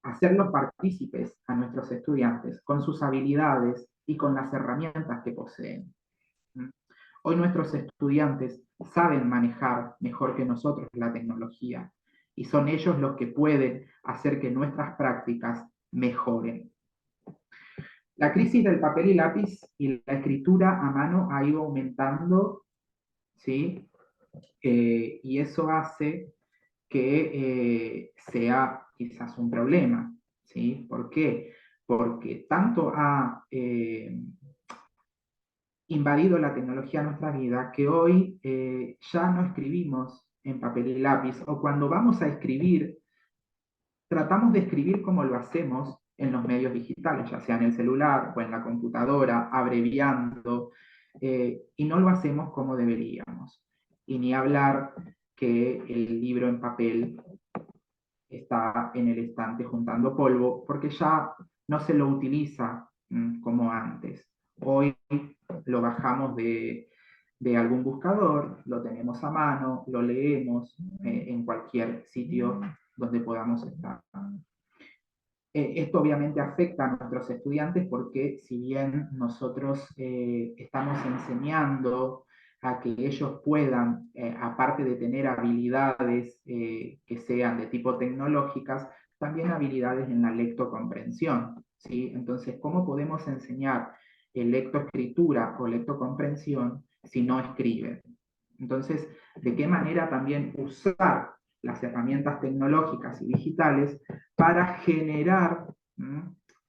hacerlos partícipes a nuestros estudiantes con sus habilidades y con las herramientas que poseen. Hoy nuestros estudiantes saben manejar mejor que nosotros la tecnología y son ellos los que pueden hacer que nuestras prácticas mejoren. La crisis del papel y lápiz y la escritura a mano ha ido aumentando, ¿sí? Y eso hace que sea quizás un problema, ¿sí? ¿Por qué? Porque tanto ha invadido la tecnología en nuestra vida que hoy ya no escribimos en papel y lápiz, o cuando vamos a escribir, tratamos de escribir como lo hacemos en los medios digitales, ya sea en el celular o en la computadora, abreviando, y no lo hacemos como deberíamos. Y ni hablar que el libro en papel está en el estante juntando polvo, porque ya no se lo utiliza como antes. Hoy lo bajamos de algún buscador, lo tenemos a mano, lo leemos en cualquier sitio donde podamos estar. Esto obviamente afecta a nuestros estudiantes porque si bien nosotros estamos enseñando a que ellos puedan, aparte de tener habilidades que sean de tipo tecnológicas, también habilidades en la lectocomprensión, ¿sí? Entonces, ¿cómo podemos enseñar lectoescritura o lectocomprensión si no escriben? Entonces, ¿de qué manera también usar las herramientas tecnológicas y digitales para generar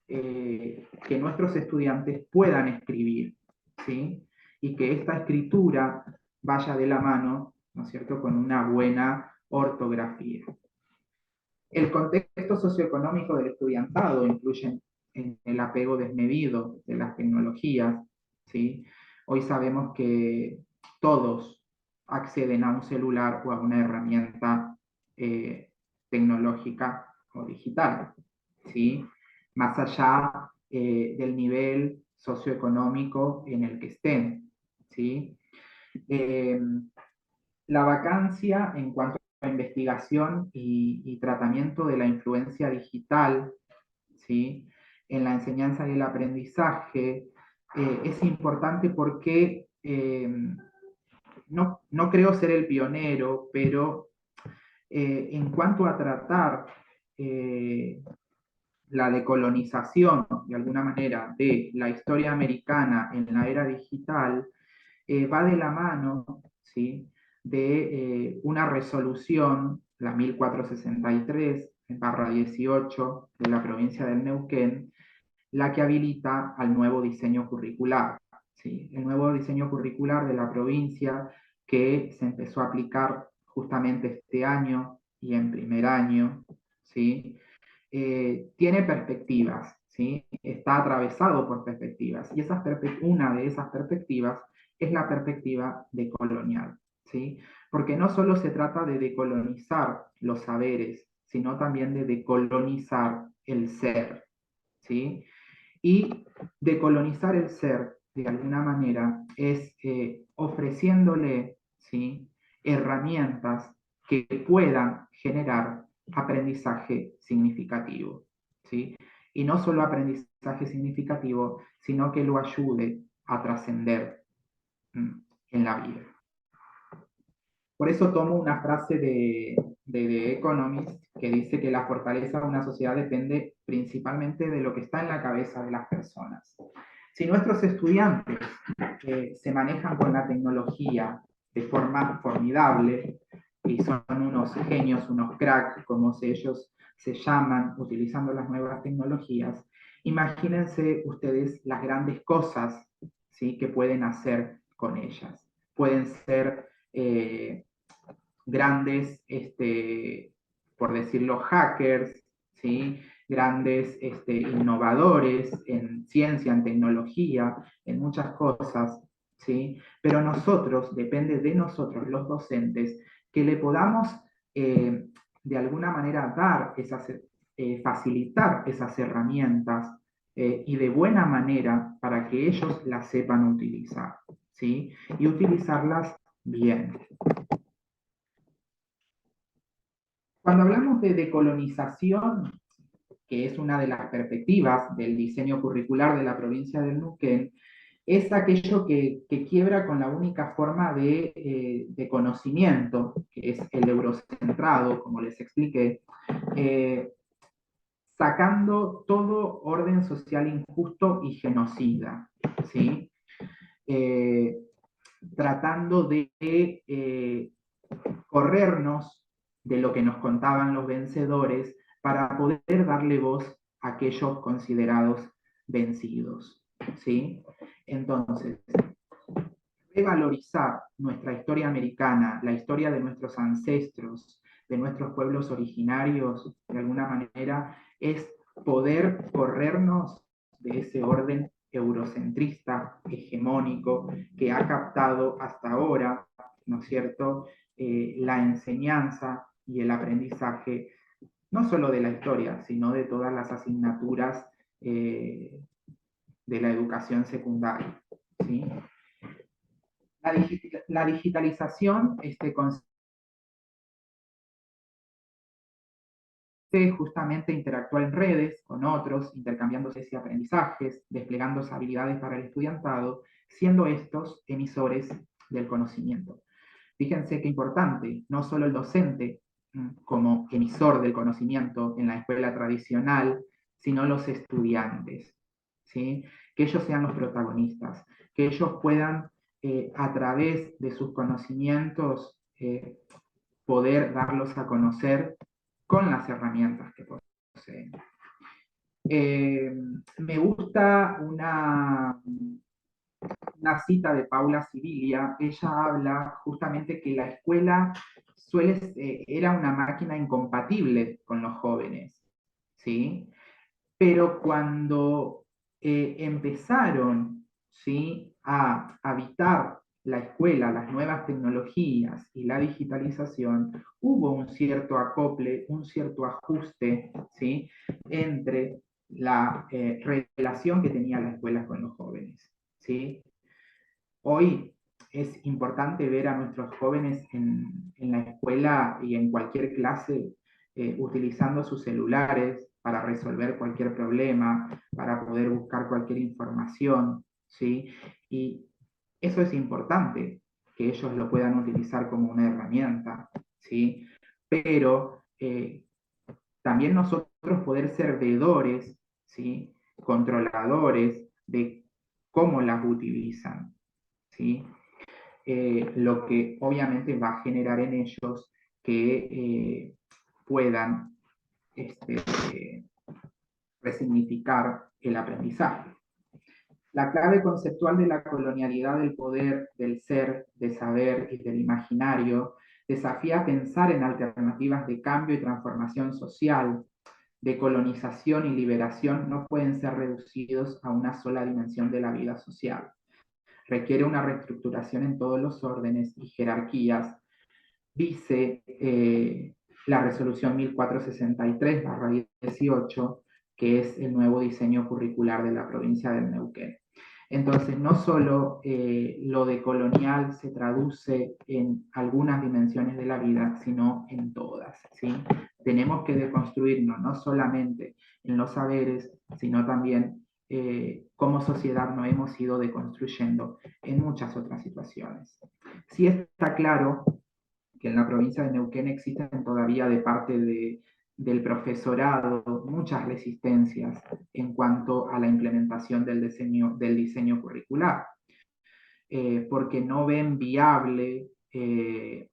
que nuestros estudiantes puedan escribir, ¿sí? Y que esta escritura vaya de la mano, ¿no es cierto?, con una buena ortografía. El contexto socioeconómico del estudiantado influye en el apego desmedido de las tecnologías, ¿sí? Hoy sabemos que todos acceden a un celular o a una herramienta tecnológica o digital, ¿sí? Más allá del nivel socioeconómico en el que estén, ¿sí? La vacancia en cuanto a investigación y tratamiento de la influencia digital, ¿sí? En la enseñanza y el aprendizaje es importante porque no creo ser el pionero, pero en cuanto a tratar la decolonización, de alguna manera, de la historia americana en la era digital, va de la mano, ¿sí? De una resolución, la 1463/18 de la provincia del Neuquén, la que habilita al nuevo diseño curricular, ¿sí? El nuevo diseño curricular de la provincia que se empezó a aplicar justamente este año y en primer año, ¿sí? Tiene perspectivas, ¿sí? Está atravesado por perspectivas, y una de esas perspectivas es la perspectiva decolonial, ¿sí? Porque no solo se trata de decolonizar los saberes, sino también de decolonizar el ser, ¿sí? Y decolonizar el ser, de alguna manera, es ofreciéndole, ¿sí? Herramientas que puedan generar aprendizaje significativo, ¿sí? Y no solo aprendizaje significativo, sino que lo ayude a trascender en la vida. Por eso tomo una frase de The Economist que dice que la fortaleza de una sociedad depende principalmente de lo que está en la cabeza de las personas. Si nuestros estudiantes se manejan con la tecnología de forma formidable y son unos genios, unos cracks, como ellos se llaman, utilizando las nuevas tecnologías, imagínense ustedes las grandes cosas, ¿sí? Que pueden hacer con ellas. Pueden ser grandes, por decirlo, hackers, ¿sí? Grandes innovadores en ciencia, en tecnología, en muchas cosas, ¿sí? Pero nosotros, depende de nosotros, los docentes, que le podamos de alguna manera dar facilitar esas herramientas y de buena manera para que ellos las sepan utilizar, ¿sí? Y utilizarlas bien. Cuando hablamos de decolonización, que es una de las perspectivas del diseño curricular de la provincia del Neuquén, es aquello que quiebra con la única forma de conocimiento, que es el eurocentrado, como les expliqué, sacando todo orden social injusto y genocida, ¿sí? Tratando de corrernos de lo que nos contaban los vencedores para poder darle voz a aquellos considerados vencidos, ¿sí? Entonces, revalorizar nuestra historia americana, la historia de nuestros ancestros, de nuestros pueblos originarios, de alguna manera, es poder corrernos de ese orden eurocentrista, hegemónico, que ha captado hasta ahora, ¿no es cierto?, la enseñanza y el aprendizaje, no solo de la historia, sino de todas las asignaturas de la educación secundaria, ¿sí? La digitalización consiste justamente interactuar en redes con otros, intercambiándose y aprendizajes, desplegando habilidades para el estudiantado, siendo estos emisores del conocimiento. Fíjense qué importante, no solo el docente como emisor del conocimiento en la escuela tradicional, sino los estudiantes, ¿sí? Que ellos sean los protagonistas, que ellos puedan, a través de sus conocimientos, poder darlos a conocer con las herramientas que poseen. Me gusta una cita de Paula Sibilia. Ella habla justamente que la escuela era una máquina incompatible con los jóvenes, ¿sí? Pero cuando empezaron, ¿sí?, a habitar la escuela, las nuevas tecnologías y la digitalización, hubo un cierto acople, un cierto ajuste, ¿sí?, entre la relación que tenía la escuela con los jóvenes, ¿sí? Hoy es importante ver a nuestros jóvenes en la escuela y en cualquier clase utilizando sus celulares para resolver cualquier problema, para poder buscar cualquier información, ¿sí? Y eso es importante, que ellos lo puedan utilizar como una herramienta, ¿sí? Pero también nosotros poder ser veedores, ¿sí?, controladores de cómo las utilizan, ¿sí? Lo que obviamente va a generar en ellos que puedan resignificar el aprendizaje. La clave conceptual de la colonialidad del poder, del ser, de saber y del imaginario desafía a pensar en alternativas de cambio y transformación social, de colonización y liberación no pueden ser reducidos a una sola dimensión de la vida social. Requiere una reestructuración en todos los órdenes y jerarquías, dice la resolución 1463/18, que es el nuevo diseño curricular de la provincia del Neuquén. Entonces, no solo lo de colonial se traduce en algunas dimensiones de la vida, sino en todas, ¿sí? Tenemos que deconstruirnos no solamente en los saberes, sino también como sociedad nos hemos ido deconstruyendo en muchas otras situaciones. Sí está claro que en la provincia de Neuquén existen todavía de parte del profesorado muchas resistencias en cuanto a la implementación del diseño curricular, porque no ven viable el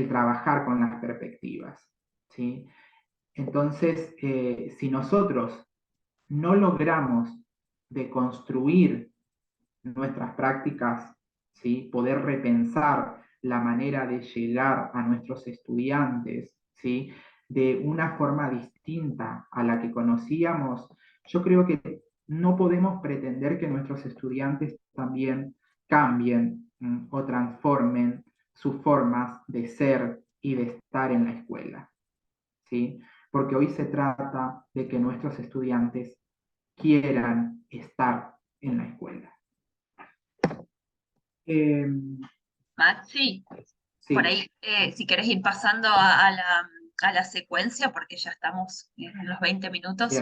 trabajar con las perspectivas, ¿sí? Entonces, si nosotros no logramos deconstruir nuestras prácticas, ¿sí?, poder repensar la manera de llegar a nuestros estudiantes, ¿sí?, de una forma distinta a la que conocíamos, yo creo que no podemos pretender que nuestros estudiantes también cambien o transformen sus formas de ser y de estar en la escuela, ¿sí? Porque hoy se trata de que nuestros estudiantes quieran estar en la escuela. Maxi, Sí. por ahí, si querés ir pasando a la secuencia, porque ya estamos en los 20 minutos,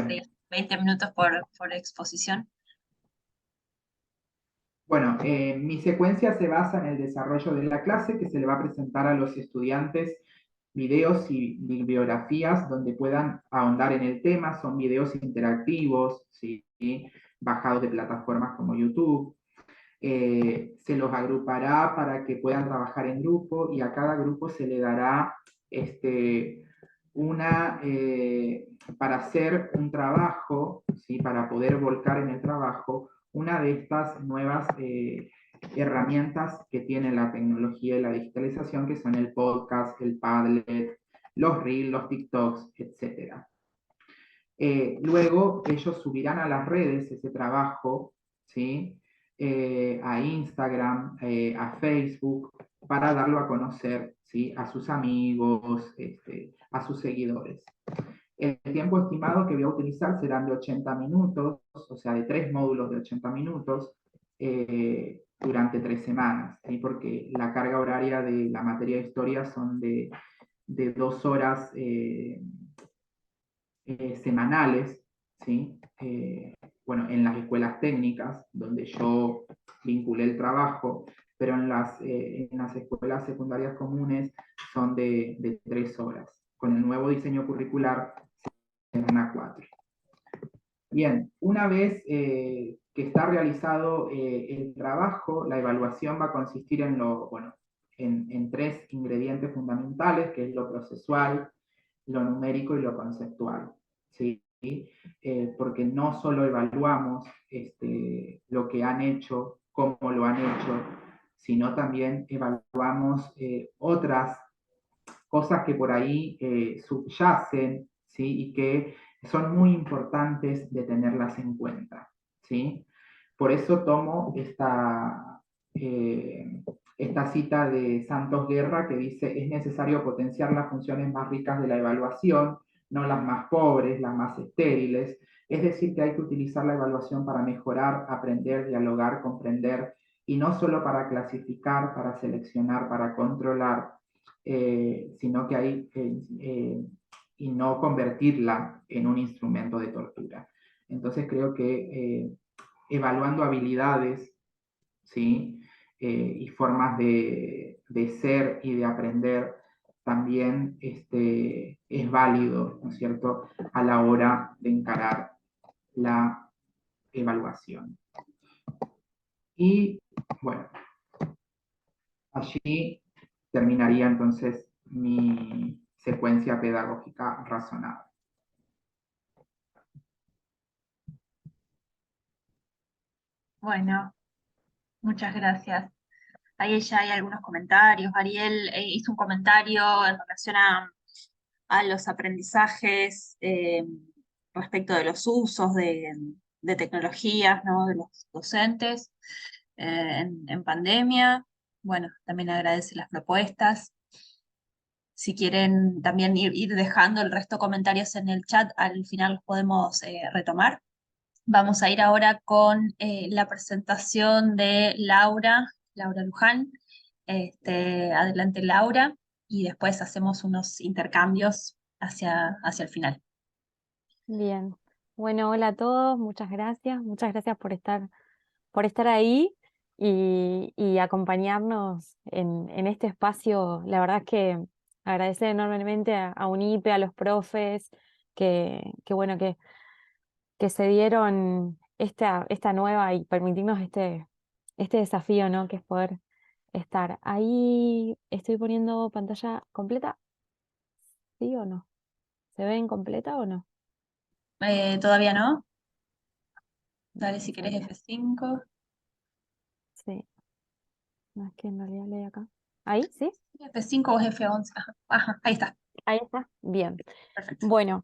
20 minutos por exposición. Bueno, mi secuencia se basa en el desarrollo de la clase, que se le va a presentar a los estudiantes videos y bibliografías donde puedan ahondar en el tema. Son videos interactivos, ¿sí?, bajados de plataformas como YouTube. Se los agrupará para que puedan trabajar en grupo y a cada grupo se le dará para hacer un trabajo, ¿sí?, para poder volcar en el trabajo una de estas nuevas herramientas que tiene la tecnología y la digitalización, que son el podcast, el Padlet, los Reels, los TikToks, etc. Luego ellos subirán a las redes ese trabajo, ¿sí?, a Instagram, a Facebook, para darlo a conocer, ¿sí?, a sus amigos, a sus seguidores. El tiempo estimado que voy a utilizar serán de 80 minutos, o sea, de 3 módulos de 80 minutos, durante 3 semanas, ¿sí?, porque la carga horaria de la materia de historia son de 2 horas semanales, ¿sí? Bueno, en las escuelas técnicas, donde yo vinculé el trabajo, pero en las escuelas secundarias comunes son de 3 horas. Con el nuevo diseño curricular serán a 4. Bien, una vez que está realizado el trabajo, la evaluación va a consistir en 3 ingredientes fundamentales, que es lo procesual, lo numérico y lo conceptual, ¿sí? Porque no solo evaluamos lo que han hecho cómo lo han hecho, sino también evaluamos otras cosas que por ahí subyacen, ¿sí? Y que son muy importantes de tenerlas en cuenta, ¿sí? Por eso tomo esta cita de Santos Guerra que dice: es necesario potenciar las funciones más ricas de la evaluación, no las más pobres, las más estériles. Es decir, que hay que utilizar la evaluación para mejorar, aprender, dialogar, comprender, y no solo para clasificar, para seleccionar, para controlar, sino que hay y no convertirla en un instrumento de tortura. Entonces creo que evaluando habilidades, ¿sí? Y formas de ser y de aprender también es válido, ¿no es cierto?, a la hora de encarar la evaluación. Y bueno, allí terminaría entonces mi secuencia pedagógica razonada. Bueno, muchas gracias. Ahí ya hay algunos comentarios. Ariel hizo un comentario en relación a los aprendizajes respecto de los usos de tecnologías, ¿no? De los docentes en pandemia. Bueno, también agradece las propuestas. Si quieren también ir dejando el resto de comentarios en el chat, al final los podemos retomar. Vamos a ir ahora con la presentación de Laura Luján. Adelante, Laura, y después hacemos unos intercambios hacia el final. Bien. Bueno, hola a todos, muchas gracias por estar ahí y acompañarnos en este espacio. La verdad es que agradecer enormemente a UNIPE, a los profes, que bueno, que se dieron esta nueva y permitirnos este desafío, ¿no? Que es poder estar. Ahí estoy poniendo pantalla completa, ¿sí o no? ¿Se ve incompleta o no? ¿Todavía no? Dale, si Vamos a querés ver. F5. Sí, no es que en realidad leí acá. ¿Ahí? ¿Sí? F5 o F11. Ajá, ahí está. Ahí está. Bien. Perfecto. Bueno,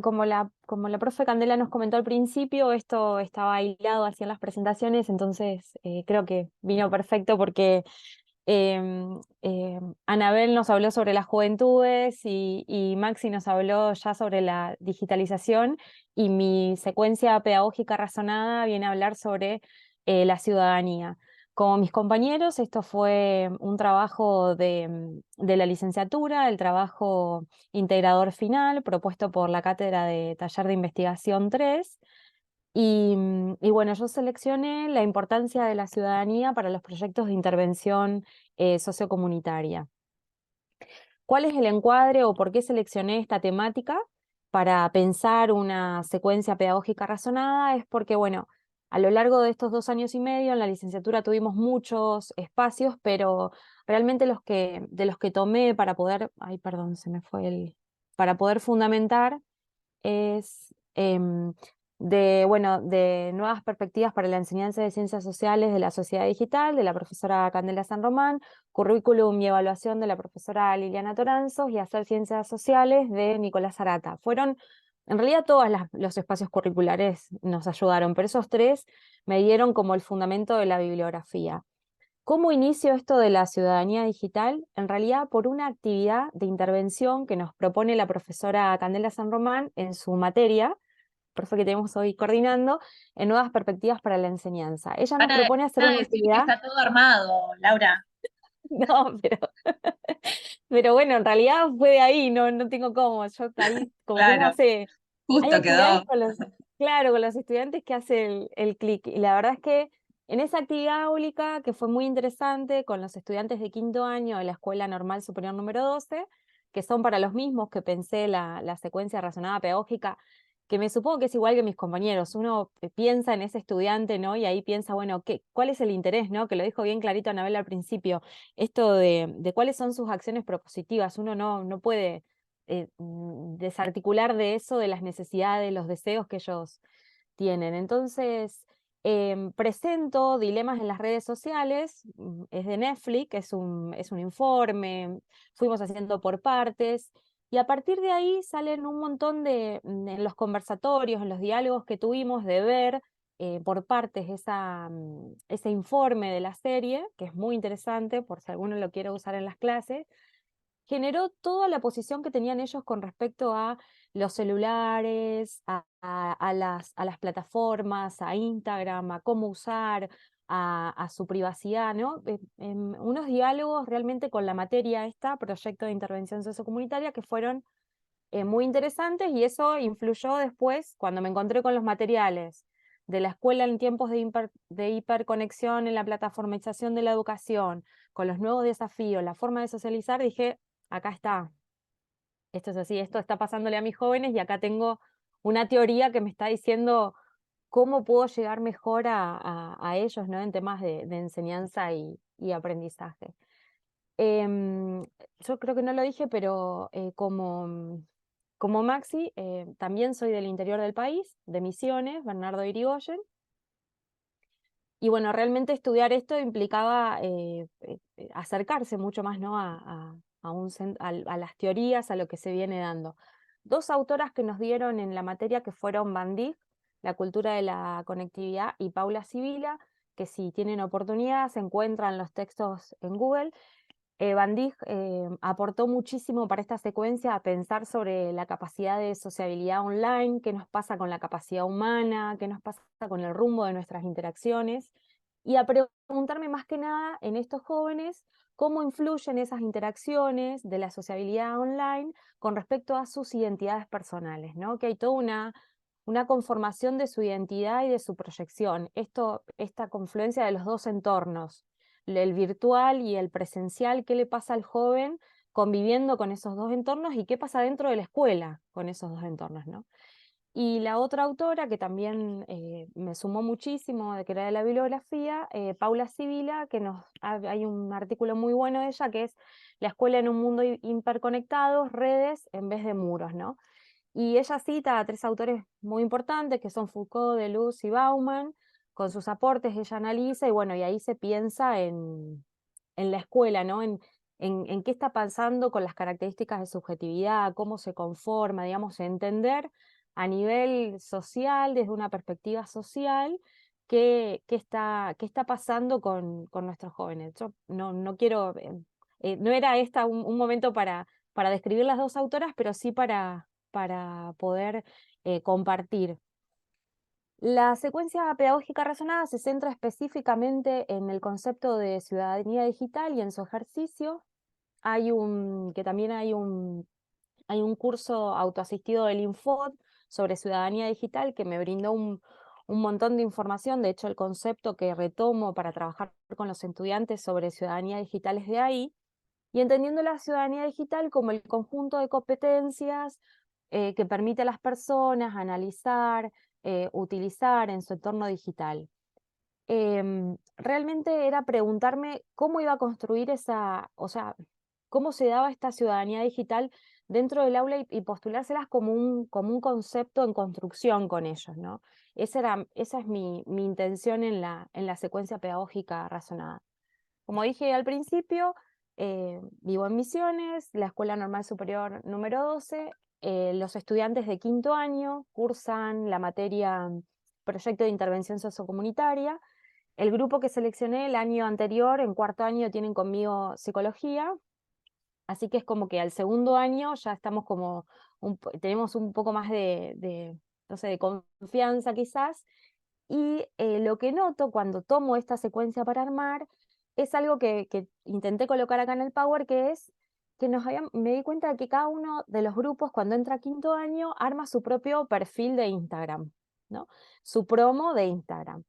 como la profe Candela nos comentó al principio, esto estaba aislado hacia las presentaciones, entonces creo que vino perfecto porque Anabel nos habló sobre las juventudes y Maxi nos habló ya sobre la digitalización, y mi secuencia pedagógica razonada viene a hablar sobre la ciudadanía. Como mis compañeros, esto fue un trabajo de la licenciatura, el trabajo integrador final propuesto por la Cátedra de Taller de Investigación 3. Y bueno, yo seleccioné la importancia de la ciudadanía para los proyectos de intervención sociocomunitaria. ¿Cuál es el encuadre o por qué seleccioné esta temática para pensar una secuencia pedagógica razonada? Es porque, bueno, a lo largo de estos 2 años y medio en la licenciatura tuvimos muchos espacios, pero realmente de los que tomé para poder, ay, perdón, se me fue para poder fundamentar es de nuevas perspectivas para la enseñanza de ciencias sociales de la sociedad digital, de la profesora Candela San Román, currículum y evaluación de la profesora Liliana Toranzos, y hacer ciencias sociales de Nicolás Arata. Fueron, en realidad todos los espacios curriculares nos ayudaron, pero esos 3 me dieron como el fundamento de la bibliografía. ¿Cómo inicio esto de la ciudadanía digital? En realidad por una actividad de intervención que nos propone la profesora Candela San Román en su materia, profe que tenemos hoy coordinando, en nuevas perspectivas para la enseñanza. Ella nos propone hacer Para una decir que actividad. está todo armado, Laura. No, pero bueno, en realidad fue de ahí, no tengo cómo. Yo ahí, como que uno Claro, hace, hay justo actividades quedó. claro, con los estudiantes que hace el clic. Y la verdad es que en esa actividad áulica, que fue muy interesante, con los estudiantes de 5º año de la Escuela Normal Superior número 12, que son para los mismos que pensé la secuencia razonada pedagógica, que me supongo que es igual que mis compañeros. Uno piensa en ese estudiante, ¿no? Y ahí piensa, bueno, ¿cuál es el interés, ¿no? Que lo dijo bien clarito Anabel al principio, esto de cuáles son sus acciones propositivas. Uno no puede desarticular de eso, de las necesidades, los deseos que ellos tienen. Entonces, Presento dilemas en las redes sociales, es de Netflix, es un informe, fuimos haciendo por partes, y a partir de ahí salen un montón en los conversatorios, en los diálogos que tuvimos, de ver por partes ese informe de la serie, que es muy interesante, por si alguno lo quiere usar en las clases. Generó toda la posición que tenían ellos con respecto a los celulares, a las plataformas, a Instagram, a cómo usar, a su privacidad, ¿no? Unos diálogos realmente con la materia esta, proyecto de intervención sociocomunitaria, que fueron muy interesantes, y eso influyó después, cuando me encontré con los materiales de la escuela en tiempos de hiperconexión, en la plataformización de la educación, con los nuevos desafíos, la forma de socializar, dije, acá está, esto es así, esto está pasándole a mis jóvenes, y acá tengo una teoría que me está diciendo cómo puedo llegar mejor a ellos, ¿no? En temas de enseñanza y aprendizaje. Yo creo que no lo dije, pero como Maxi, también soy del interior del país, de Misiones, Bernardo Irigoyen. Y bueno, realmente estudiar esto implicaba acercarse mucho más, ¿no? a las teorías, a lo que se viene dando. Dos autoras que nos dieron en la materia, que fueron Van Dijk, La cultura de la conectividad, y Paula Sibila, que si tienen oportunidad se encuentran los textos en Google. Van Dijk aportó muchísimo para esta secuencia, a pensar sobre la capacidad de sociabilidad online, qué nos pasa con la capacidad humana, qué nos pasa con el rumbo de nuestras interacciones, y a preguntarme más que nada en estos jóvenes cómo influyen esas interacciones de la sociabilidad online con respecto a sus identidades personales, ¿no? Que hay toda una conformación de su identidad y de su proyección. Esta confluencia de los dos entornos, el virtual y el presencial, qué le pasa al joven conviviendo con esos dos entornos, y qué pasa dentro de la escuela con esos dos entornos, ¿no? Y la otra autora que también me sumó muchísimo, que era de la bibliografía, Paula Sibila, que hay un artículo muy bueno de ella, que es La escuela en un mundo hiperconectado, redes en vez de muros, ¿no? Y ella cita a tres autores muy importantes, que son Foucault, Deleuze y Bauman. Con sus aportes ella analiza, y bueno, y ahí se piensa en la escuela, ¿no? En qué está pasando con las características de subjetividad, cómo se conforma, digamos, entender a nivel social, desde una perspectiva social, qué está pasando con nuestros jóvenes. Yo no quiero, no era esta un momento para describir las dos autoras, pero sí para poder compartir. La secuencia pedagógica razonada se centra específicamente en el concepto de ciudadanía digital y en su ejercicio. También hay un curso autoasistido del Infod sobre ciudadanía digital, que me brindó un montón de información. De hecho, el concepto que retomo para trabajar con los estudiantes sobre ciudadanía digital es de ahí, y entendiendo la ciudadanía digital como el conjunto de competencias que permite a las personas analizar, utilizar en su entorno digital. Realmente era preguntarme cómo iba a construir o sea, cómo se daba esta ciudadanía digital dentro del aula, y postulárselas como un concepto en construcción con ellos, ¿no? Esa es mi intención en la secuencia pedagógica razonada. Como dije al principio, vivo en Misiones, la Escuela Normal Superior número 12. Los estudiantes de quinto año cursan la materia Proyecto de Intervención Sociocomunitaria. El grupo que seleccioné el año anterior, en cuarto año, tienen conmigo psicología, así que es como que al segundo año ya estamos como, tenemos un poco más no sé, de confianza quizás. Y lo que noto cuando tomo esta secuencia para armar es algo que intenté colocar acá en el Power, que es que me di cuenta de que cada uno de los grupos, cuando entra a quinto año, arma su propio perfil de Instagram, ¿no? Su promo de Instagram.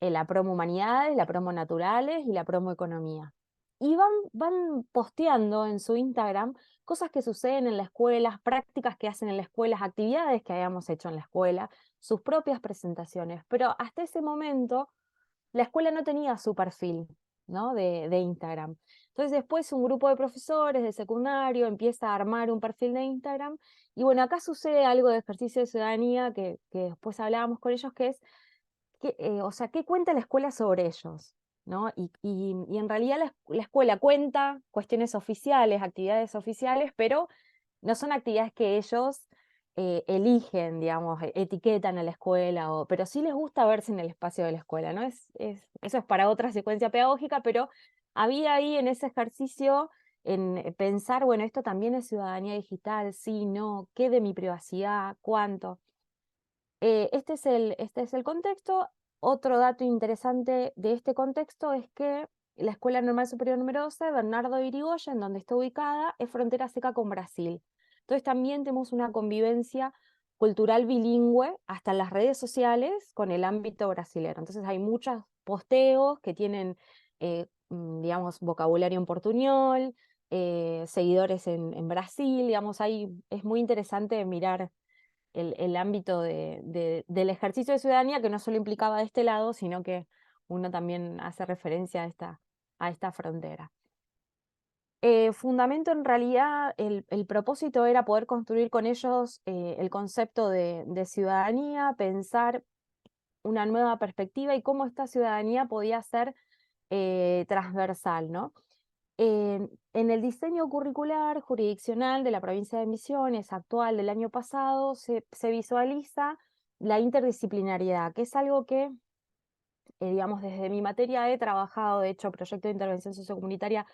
La promo Humanidades, la promo Naturales y la promo Economía. Y van posteando en su Instagram cosas que suceden en la escuela, prácticas que hacen en la escuela, actividades que hayamos hecho en la escuela, sus propias presentaciones. Pero hasta ese momento la escuela no tenía su perfil, ¿no? de Instagram. Entonces después un grupo de profesores de secundario empieza a armar un perfil de Instagram, y bueno, acá sucede algo de ejercicio de ciudadanía que después hablábamos con ellos, que es o sea, ¿qué cuenta la escuela sobre ellos? ¿No? Y en realidad la escuela cuenta cuestiones oficiales, actividades oficiales, pero no son actividades que ellos eligen, digamos, etiquetan a la escuela, pero sí les gusta verse en el espacio de la escuela, ¿no? Eso es para otra secuencia pedagógica, pero había ahí en ese ejercicio en pensar, bueno, esto también es ciudadanía digital, sí, no, qué de mi privacidad, cuánto. Este es el contexto. Otro dato interesante de este contexto es que la Escuela Normal Superior número 12, Bernardo de Irigoyen, donde está ubicada, es frontera seca con Brasil. Entonces también tenemos una convivencia cultural bilingüe hasta en las redes sociales con el ámbito brasilero. Entonces hay muchos posteos que tienen, digamos, vocabulario en portuñol, seguidores en Brasil, digamos, es muy interesante mirar el ámbito del ejercicio de ciudadanía, que no solo implicaba de este lado, sino que uno también hace referencia a esta frontera. Fundamento en realidad, el propósito era poder construir con ellos el concepto de ciudadanía, pensar una nueva perspectiva y cómo esta ciudadanía podía ser transversal, ¿no? En el diseño curricular jurisdiccional de la provincia de Misiones actual del año pasado se visualiza la interdisciplinariedad, que es algo que, digamos, desde mi materia he trabajado. De hecho, Proyecto de Intervención Sociocomunitaria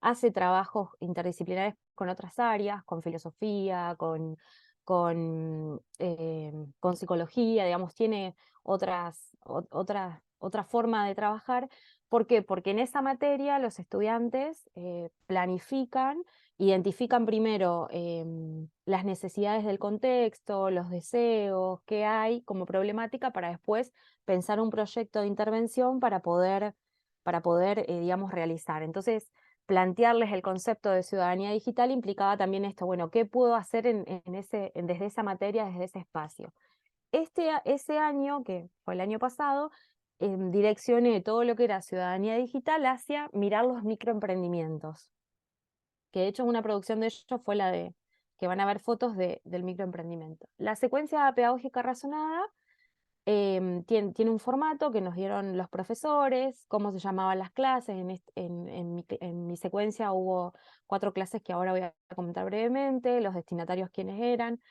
hace trabajos interdisciplinares con otras áreas, con filosofía, con psicología, digamos, tiene otra forma de trabajar. ¿Por qué? Porque en esa materia los estudiantes planifican, identifican primero las necesidades del contexto, los deseos, qué hay como problemática, para después pensar un proyecto de intervención para poder digamos, realizar. Entonces, plantearles el concepto de ciudadanía digital implicaba también esto, bueno, ¿qué puedo hacer desde esa materia, desde ese espacio? Ese año, que fue el año pasado, direccioné todo lo que era ciudadanía digital hacia mirar los microemprendimientos, que de hecho una producción de ellos fue la de, que van a ver fotos del microemprendimiento. La secuencia pedagógica razonada tiene un formato que nos dieron los profesores, cómo se llamaban las clases. En mi secuencia hubo 4 clases que ahora voy a comentar brevemente, los destinatarios quiénes eran.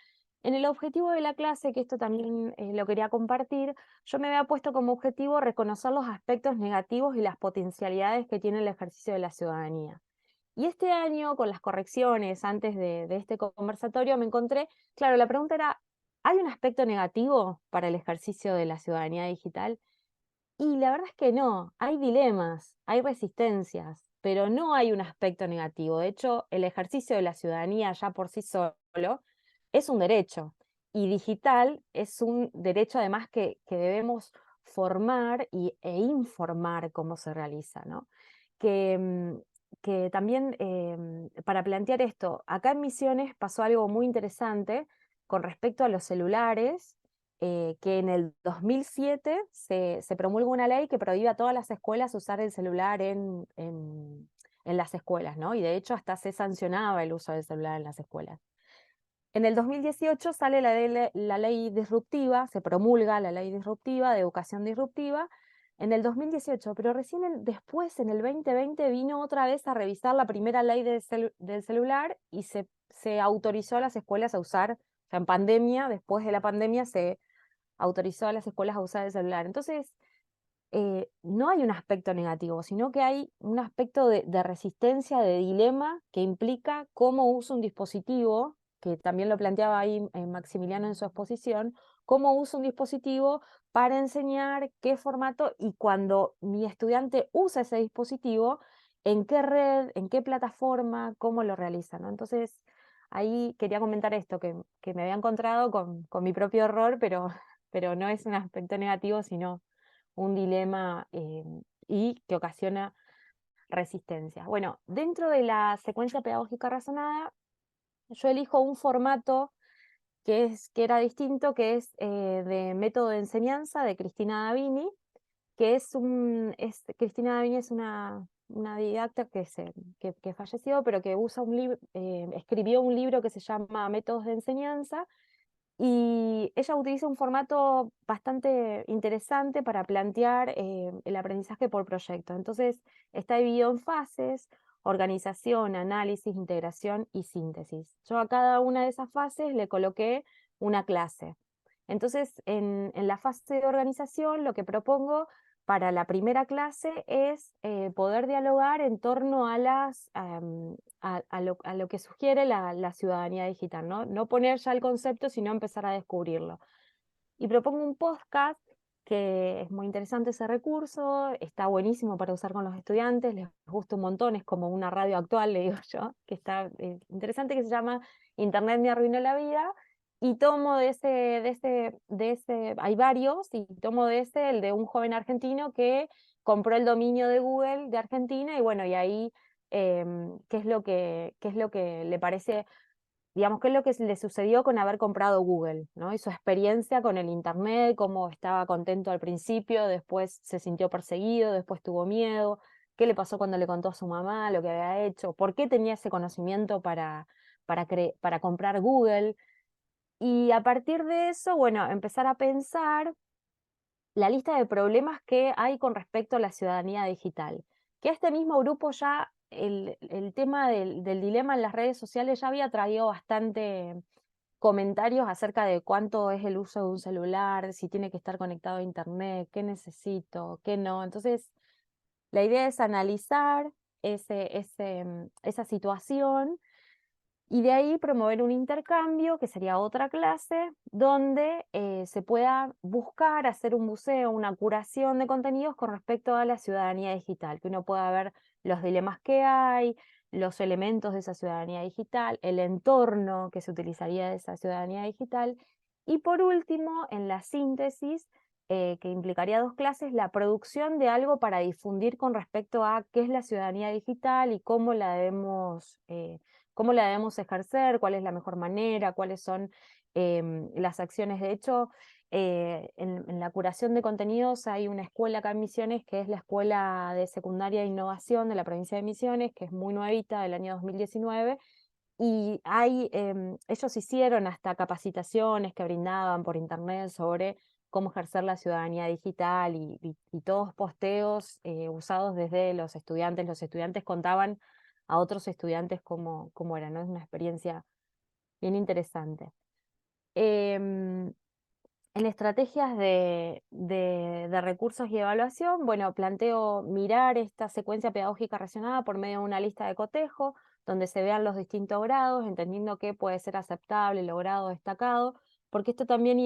En el objetivo de la clase, que esto también lo quería compartir, yo me había puesto como objetivo reconocer los aspectos negativos y las potencialidades que tiene el ejercicio de la ciudadanía. Y este año, con las correcciones antes de este conversatorio, me encontré, claro, la pregunta era, ¿hay un aspecto negativo para el ejercicio de la ciudadanía digital? Y la verdad es que no, hay dilemas, hay resistencias, pero no hay un aspecto negativo. De hecho, el ejercicio de la ciudadanía ya por sí solo es un derecho, y digital es un derecho además que debemos formar e informar cómo se realiza, ¿no? Que, que también, para plantear esto, acá en Misiones pasó algo muy interesante con respecto a los celulares, que en el 2007 se promulga una ley que prohíbe a todas las escuelas usar el celular en las escuelas, ¿no? Y de hecho hasta se sancionaba el uso del celular en las escuelas. En el 2018 sale la ley disruptiva, se promulga la ley disruptiva de educación disruptiva en el 2018, pero recién después, en el 2020, vino otra vez a revisar la primera ley del celular y se autorizó a las escuelas a usar, o sea, en pandemia, después de la pandemia, se autorizó a las escuelas a usar el celular. Entonces, no hay un aspecto negativo, sino que hay un aspecto de resistencia, de dilema, que implica cómo uso un dispositivo, que también lo planteaba ahí Maximiliano en su exposición, cómo uso un dispositivo para enseñar, qué formato, y cuando mi estudiante usa ese dispositivo, en qué red, en qué plataforma, cómo lo realiza, ¿no? Entonces, ahí quería comentar esto, que me había encontrado con mi propio error, pero no es un aspecto negativo, sino un dilema, y que ocasiona resistencia. Bueno, dentro de la secuencia pedagógica razonada, yo elijo un formato que era distinto, que es de método de enseñanza de Cristina Davini, Cristina Davini es una didacta que falleció, pero que escribió un libro que se llama Métodos de Enseñanza, Y ella utiliza un formato bastante interesante para plantear el aprendizaje por proyecto. Entonces, está dividido en fases: organización, análisis, integración y síntesis. Yo a cada una de esas fases le coloqué una clase. Entonces, en la fase de organización, lo que propongo para la primera clase es poder dialogar en torno a lo que sugiere la ciudadanía digital, ¿no? No poner ya el concepto, sino empezar a descubrirlo. Y propongo un podcast, que es muy interesante ese recurso, está buenísimo para usar con los estudiantes, les gusta un montón, es como una radio actual, le digo yo, que está interesante, que se llama Internet me arruinó la vida. Y tomo hay varios, y tomo de ese el de un joven argentino que compró el dominio de Google de Argentina, y bueno, y ahí qué es lo que le parece, digamos, qué es lo que le sucedió con haber comprado Google, ¿no? Y su experiencia con el Internet, cómo estaba contento al principio, después se sintió perseguido, después tuvo miedo, qué le pasó cuando le contó a su mamá lo que había hecho, por qué tenía ese conocimiento para comprar Google. Y a partir de eso, bueno, empezar a pensar la lista de problemas que hay con respecto a la ciudadanía digital. Que este mismo grupo ya, el tema del dilema en las redes sociales ya había traído bastante comentarios acerca de cuánto es el uso de un celular, si tiene que estar conectado a internet, qué necesito, qué no. Entonces, la idea es analizar esa situación, y de ahí promover un intercambio, que sería otra clase, donde se pueda buscar hacer un museo, una curación de contenidos con respecto a la ciudadanía digital, que uno pueda ver los dilemas que hay, los elementos de esa ciudadanía digital, el entorno que se utilizaría de esa ciudadanía digital. Y por último, en la síntesis, que implicaría 2 clases, la producción de algo para difundir con respecto a qué es la ciudadanía digital y cómo la debemos ejercer, cuál es la mejor manera, cuáles son las acciones. De hecho, en la curación de contenidos hay una escuela acá en Misiones, que es la Escuela de Secundaria de Innovación de la provincia de Misiones, que es muy nuevita, del año 2019, y ellos hicieron hasta capacitaciones que brindaban por internet sobre cómo ejercer la ciudadanía digital, y todos posteos usados desde los estudiantes. Los estudiantes contaban a otros estudiantes cómo era, ¿no? Es una experiencia bien interesante. Em, en estrategias de recursos y evaluación, bueno, planteo mirar esta secuencia pedagógica racionada por medio de una lista de cotejo, donde se vean los distintos grados, entendiendo qué puede ser aceptable, logrado, destacado, porque esto también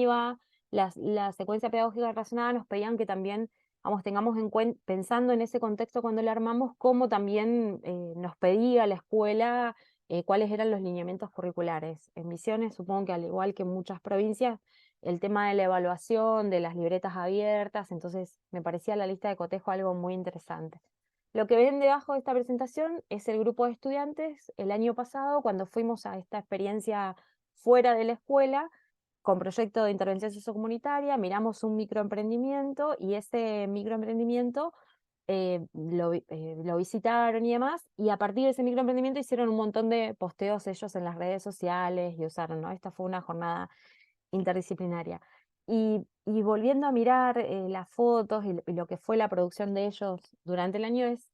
la secuencia pedagógica razonada nos pedían que también, vamos, tengamos en cuenta, pensando en ese contexto cuando la armamos, cómo también nos pedía la escuela cuáles eran los lineamientos curriculares. En Misiones, supongo que al igual que en muchas provincias, el tema de la evaluación, de las libretas abiertas, entonces me parecía la lista de cotejo algo muy interesante. Lo que ven debajo de esta presentación es el grupo de estudiantes el año pasado, cuando fuimos a esta experiencia fuera de la escuela, con proyecto de intervención sociocomunitaria, miramos un microemprendimiento, y ese microemprendimiento lo visitaron y demás, y a partir de ese microemprendimiento hicieron un montón de posteos ellos en las redes sociales y usaron, ¿no? Esta fue una jornada interdisciplinaria. Y volviendo a mirar las fotos y lo que fue la producción de ellos durante el año, es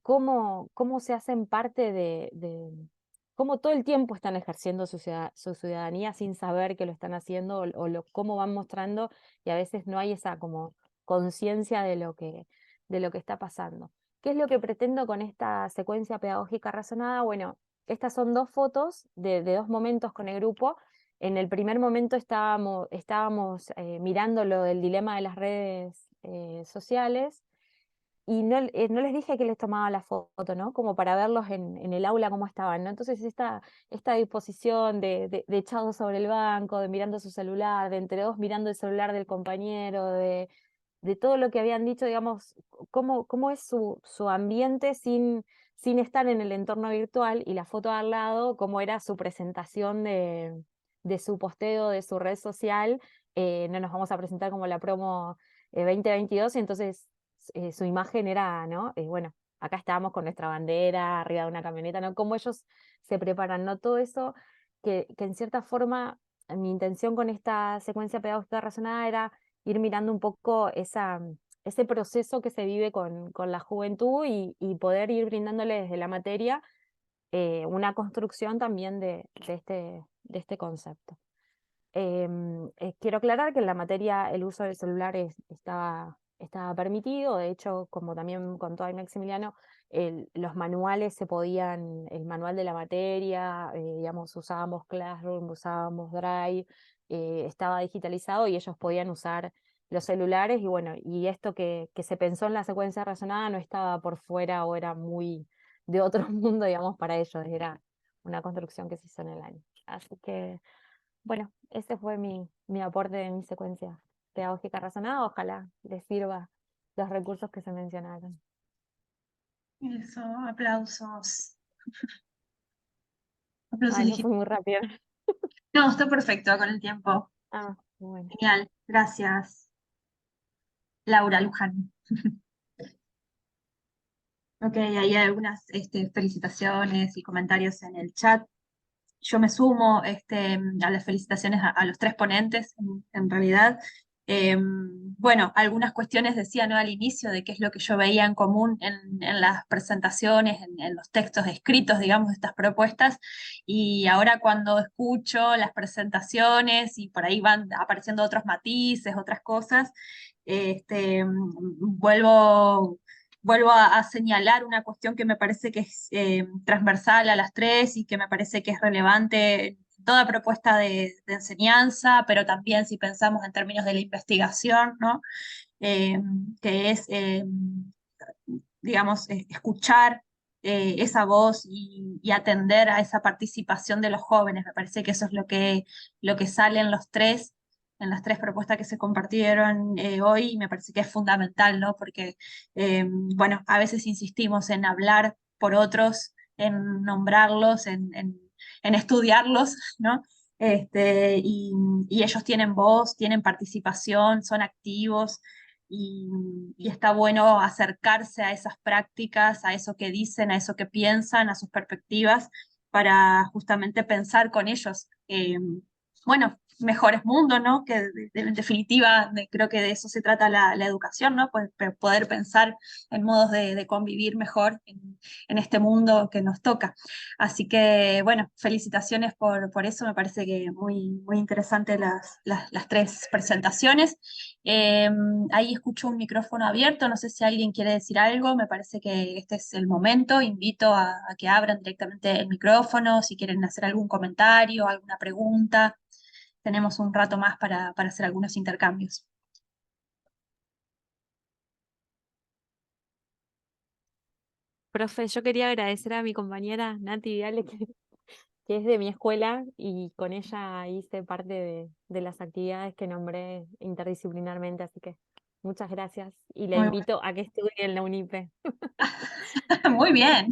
cómo se hacen parte cómo todo el tiempo están ejerciendo su ciudadanía sin saber que lo están haciendo, cómo van mostrando, y a veces no hay esa como conciencia de lo que está pasando. ¿Qué es lo que pretendo con esta secuencia pedagógica razonada? Bueno, estas son 2 fotos de 2 momentos con el grupo. En el primer momento estábamos mirando lo del dilema de las redes sociales, y no les dije que les tomaba la foto, ¿no? Como para verlos en el aula cómo estaban, ¿no? Entonces esta disposición de echados sobre el banco, de mirando su celular, de entre 2 mirando el celular del compañero, de todo lo que habían dicho, digamos, cómo es su ambiente sin estar en el entorno virtual, y la foto al lado, cómo era su presentación de su posteo, de su red social. No nos vamos a presentar como la promo 2022, y entonces su imagen era, ¿no? Bueno, acá estábamos con nuestra bandera arriba de una camioneta, ¿no? Cómo ellos se preparan, ¿no? Todo eso que en cierta forma mi intención con esta secuencia pedagógica razonada era ir mirando un poco ese proceso que se vive con la juventud y poder ir brindándole desde la materia una construcción también de este concepto. Quiero aclarar que en la materia el uso del celular estaba permitido, de hecho, como también contó ahí Maximiliano, los manuales se podían, el manual de la materia, digamos, usábamos Classroom, usábamos Drive, estaba digitalizado y ellos podían usar los celulares y bueno, y esto que se pensó en la secuencia razonada no estaba por fuera o era muy de otro mundo, digamos, para ellos, era una construcción que se hizo en el año. Así que bueno, ese fue mi aporte de mi secuencia pedagógica razonada. Ojalá les sirva los recursos que se mencionaron. Eso, aplausos. Aplausos Ay, no fue legítimos. muy rápido. No, está perfecto con el tiempo. Ah, bueno. Genial, gracias, Laura Luján. Ok, hay algunas felicitaciones y comentarios en el chat. Yo me sumo a las felicitaciones a los tres ponentes, en realidad. Bueno, algunas cuestiones decía, ¿no?, al inicio de qué es lo que yo veía en común en las presentaciones, en los textos escritos, digamos, de estas propuestas, y ahora cuando escucho las presentaciones y por ahí van apareciendo otros matices, otras cosas, vuelvo a señalar una cuestión que me parece que es transversal a las tres y que me parece que es relevante en toda propuesta de enseñanza, pero también si pensamos en términos de la investigación, ¿no? Eh, que es, digamos, escuchar esa voz y atender a esa participación de los jóvenes. Me parece que eso es lo que sale en las tres propuestas que se compartieron hoy, y me parece que es fundamental, ¿no? Porque, bueno, a veces insistimos en hablar por otros, en nombrarlos, en estudiarlos, ¿no? Y ellos tienen voz, tienen participación, son activos, y, y está bueno acercarse a esas prácticas, a eso que dicen, a eso que piensan, a sus perspectivas, para justamente pensar con ellos, bueno, mejores mundos, ¿no? Que en definitiva creo que de eso se trata la educación, ¿no? Pues, poder pensar en modos de convivir mejor en este mundo que nos toca. Así que, bueno, felicitaciones por eso, me parece que muy interesantes las tres presentaciones. Eh, Ahí escucho un micrófono abierto, no sé si alguien quiere decir algo, me parece que este es el momento, invito a que abran directamente el micrófono, si quieren hacer algún comentario, alguna pregunta, tenemos un rato más para hacer algunos intercambios. Profe, yo quería agradecer a mi compañera Nati Viale, que es de mi escuela, y con ella hice parte de las actividades que nombré interdisciplinarmente, así que muchas gracias y la Muy bueno. invito a que estudie en la UNIPE. Muy bien.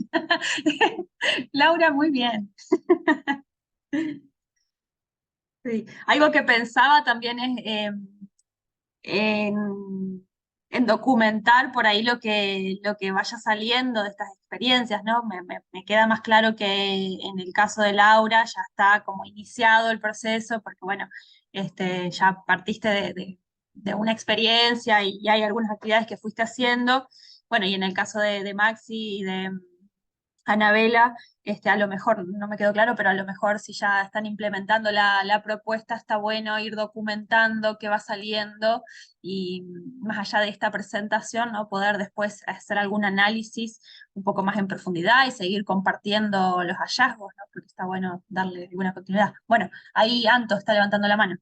Laura, muy bien. Sí. Algo que pensaba también es en documentar por ahí lo que vaya saliendo de estas experiencias, ¿no? Me queda más claro que en el caso de Laura ya está como iniciado el proceso, porque bueno, ya partiste de una experiencia y hay algunas actividades que fuiste haciendo. Bueno, y en el caso de Maxi y de Anabela, a lo mejor, no me quedó claro, pero a lo mejor si ya están implementando la propuesta, está bueno ir documentando qué va saliendo y más allá de esta presentación, ¿no?, poder después hacer algún análisis un poco más en profundidad y seguir compartiendo los hallazgos, ¿no? Porque está bueno darle alguna continuidad. Bueno, ahí Anto está levantando la mano.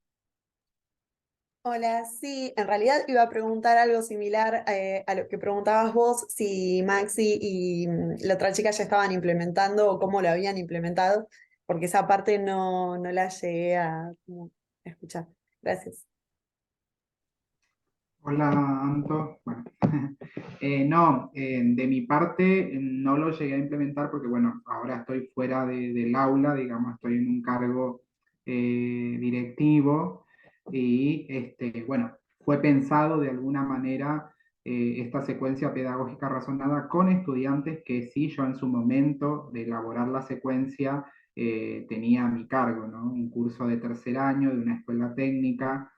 Hola, sí, en realidad iba a preguntar algo similar a lo que preguntabas vos, si Maxi y la otra chica ya estaban implementando o cómo lo habían implementado, porque esa parte no la llegué a como, escuchar. Gracias. Hola, Anto. Bueno, no, de mi parte no lo llegué a implementar porque, bueno, ahora estoy fuera del aula, digamos, estoy en un cargo directivo y, bueno, fue pensado de alguna manera esta secuencia pedagógica razonada con estudiantes que sí, yo en su momento de elaborar la secuencia tenía a mi cargo, ¿no? Un curso de tercer año de una escuela técnica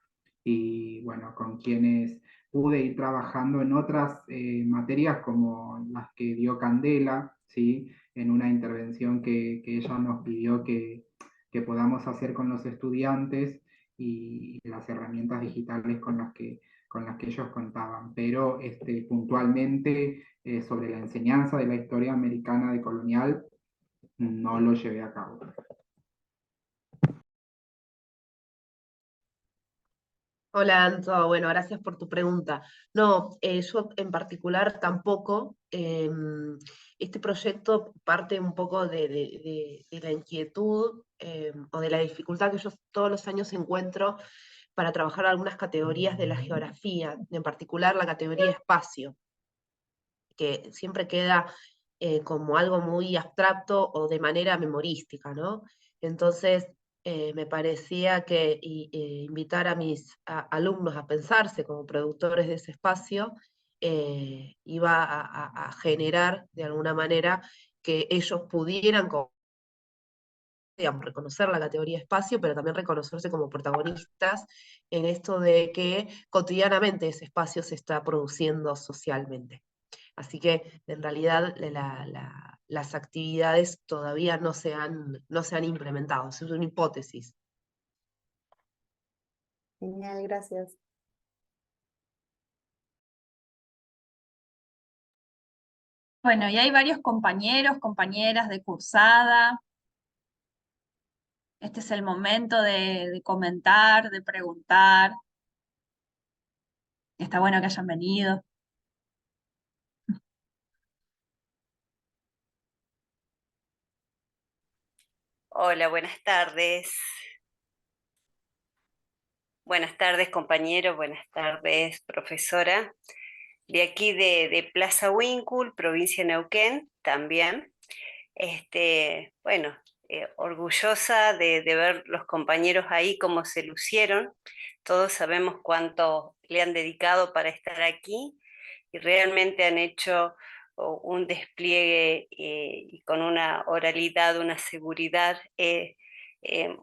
y bueno, con quienes pude ir trabajando en otras materias como las que dio Candela, ¿sí? En una intervención que ella nos pidió que podamos hacer con los estudiantes y las herramientas digitales con las que ellos contaban, pero puntualmente sobre la enseñanza de la historia americana de colonial no lo llevé a cabo. Hola, Anto. Bueno, gracias por tu pregunta. No, yo en particular tampoco. Este proyecto parte un poco de la inquietud o de la dificultad que yo todos los años encuentro para trabajar algunas categorías de la geografía, en particular la categoría espacio, que siempre queda como algo muy abstracto o de manera memorística, ¿no? Entonces, me parecía que invitar a mis alumnos a pensarse como productores de ese espacio iba a generar de alguna manera que ellos pudieran, digamos, reconocer la categoría espacio, pero también reconocerse como protagonistas en esto de que cotidianamente ese espacio se está produciendo socialmente. Así que en realidad las actividades todavía no se han implementado, es una hipótesis. Genial, gracias. Bueno, y hay varios compañeros, compañeras de cursada. Este es el momento de comentar, de preguntar. Está bueno que hayan venido. Hola, buenas tardes. Buenas tardes, compañero. Buenas tardes, profesora. De aquí de Plaza Huíncul, provincia de Neuquén, también. Bueno, orgullosa de ver los compañeros ahí cómo se lucieron. Todos sabemos cuánto le han dedicado para estar aquí y realmente han hecho un despliegue y con una oralidad, una seguridad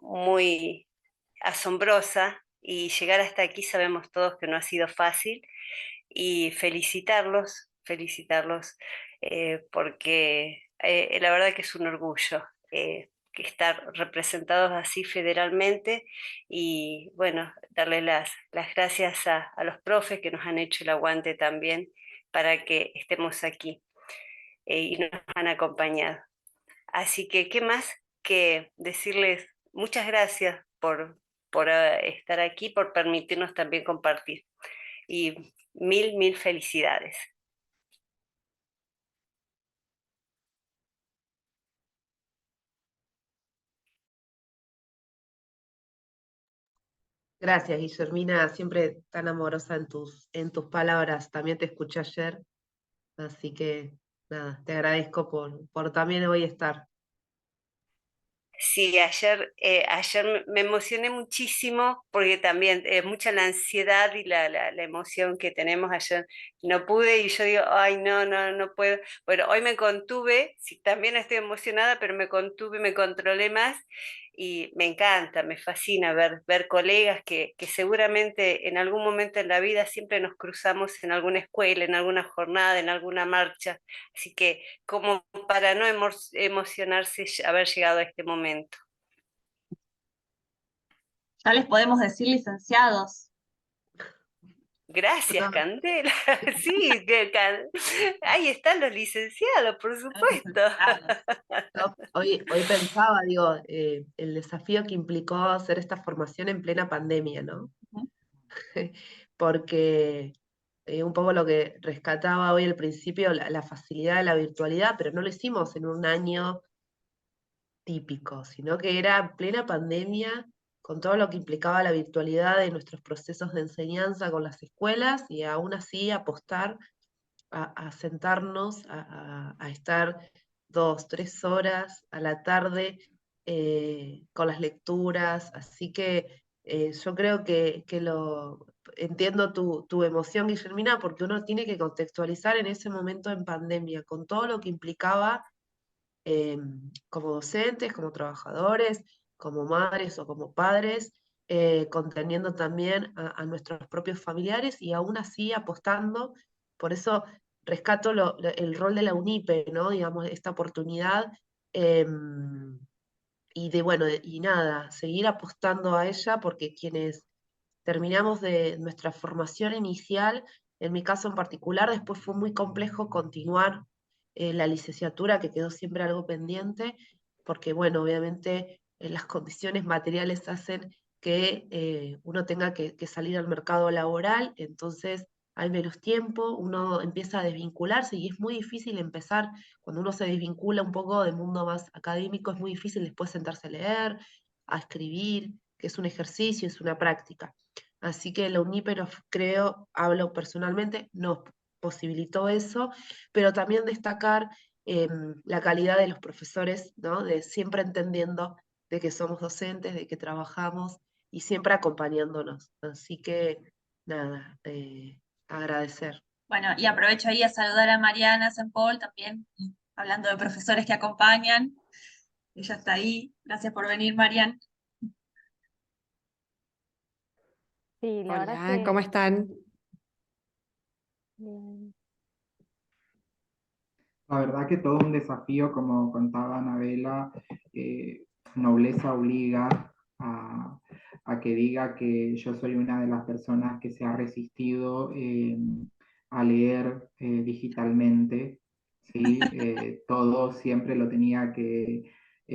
muy asombrosa, y llegar hasta aquí sabemos todos que no ha sido fácil, y felicitarlos porque la verdad que es un orgullo que estar representados así federalmente, y bueno, darle las gracias a los profes que nos han hecho el aguante también para que estemos aquí y nos han acompañado. Así que, ¿qué más que decirles muchas gracias por estar aquí, por permitirnos también compartir? Y mil felicidades. Gracias, Guillermina, siempre tan amorosa en tus palabras. También te escuché ayer, así que nada, te agradezco por también hoy estar. Sí, ayer me emocioné muchísimo porque también mucha la ansiedad y la emoción que tenemos. Ayer no pude y yo digo, ay, no puedo. Bueno, hoy me contuve, sí, también estoy emocionada, pero me contuve, me controlé más, y me encanta, me fascina ver colegas que seguramente en algún momento en la vida siempre nos cruzamos en alguna escuela, en alguna jornada, en alguna marcha. Así que como para no emocionarse haber llegado a este momento. Ya les podemos decir licenciados. Gracias, Candela. Sí, ahí están los licenciados, por supuesto. Yo hoy pensaba, digo, el desafío que implicó hacer esta formación en plena pandemia, ¿no? Ujú. Porque un poco lo que rescataba hoy al principio, la facilidad de la virtualidad, pero no lo hicimos en un año típico, sino que era plena pandemia, con todo lo que implicaba la virtualidad de nuestros procesos de enseñanza con las escuelas, y aún así apostar a sentarnos, a estar 2, 3 horas a la tarde con las lecturas. Así que yo creo que entiendo tu emoción, Guillermina, porque uno tiene que contextualizar en ese momento en pandemia, con todo lo que implicaba como docentes, como trabajadores, como madres o como padres, conteniendo también a nuestros propios familiares y aún así apostando. Por eso rescato el rol de la UNIPE, ¿no? Digamos, esta oportunidad. Y bueno, y nada, seguir apostando a ella porque quienes terminamos de nuestra formación inicial, en mi caso en particular, después fue muy complejo continuar la licenciatura, que quedó siempre algo pendiente, porque bueno, obviamente las condiciones materiales hacen que uno tenga que salir al mercado laboral, entonces hay menos tiempo, uno empieza a desvincularse y es muy difícil empezar, cuando uno se desvincula un poco del mundo más académico, es muy difícil después sentarse a leer, a escribir, que es un ejercicio, es una práctica. Así que la UNIPE creo, hablo personalmente, nos posibilitó eso, pero también destacar la calidad de los profesores, ¿no? De siempre entendiendo de que somos docentes, de que trabajamos y siempre acompañándonos. Así que nada, agradecer. Bueno, y aprovecho ahí a saludar a Mariana St. Paul también, hablando de profesores que acompañan. Ella está ahí. Gracias por venir, Marian. Sí, la verdad Hola, que ¿cómo están? bien. La verdad que todo un desafío, como contaba Anabela, nobleza obliga a que diga que yo soy una de las personas que se ha resistido a leer digitalmente, ¿sí? Todo siempre lo tenía que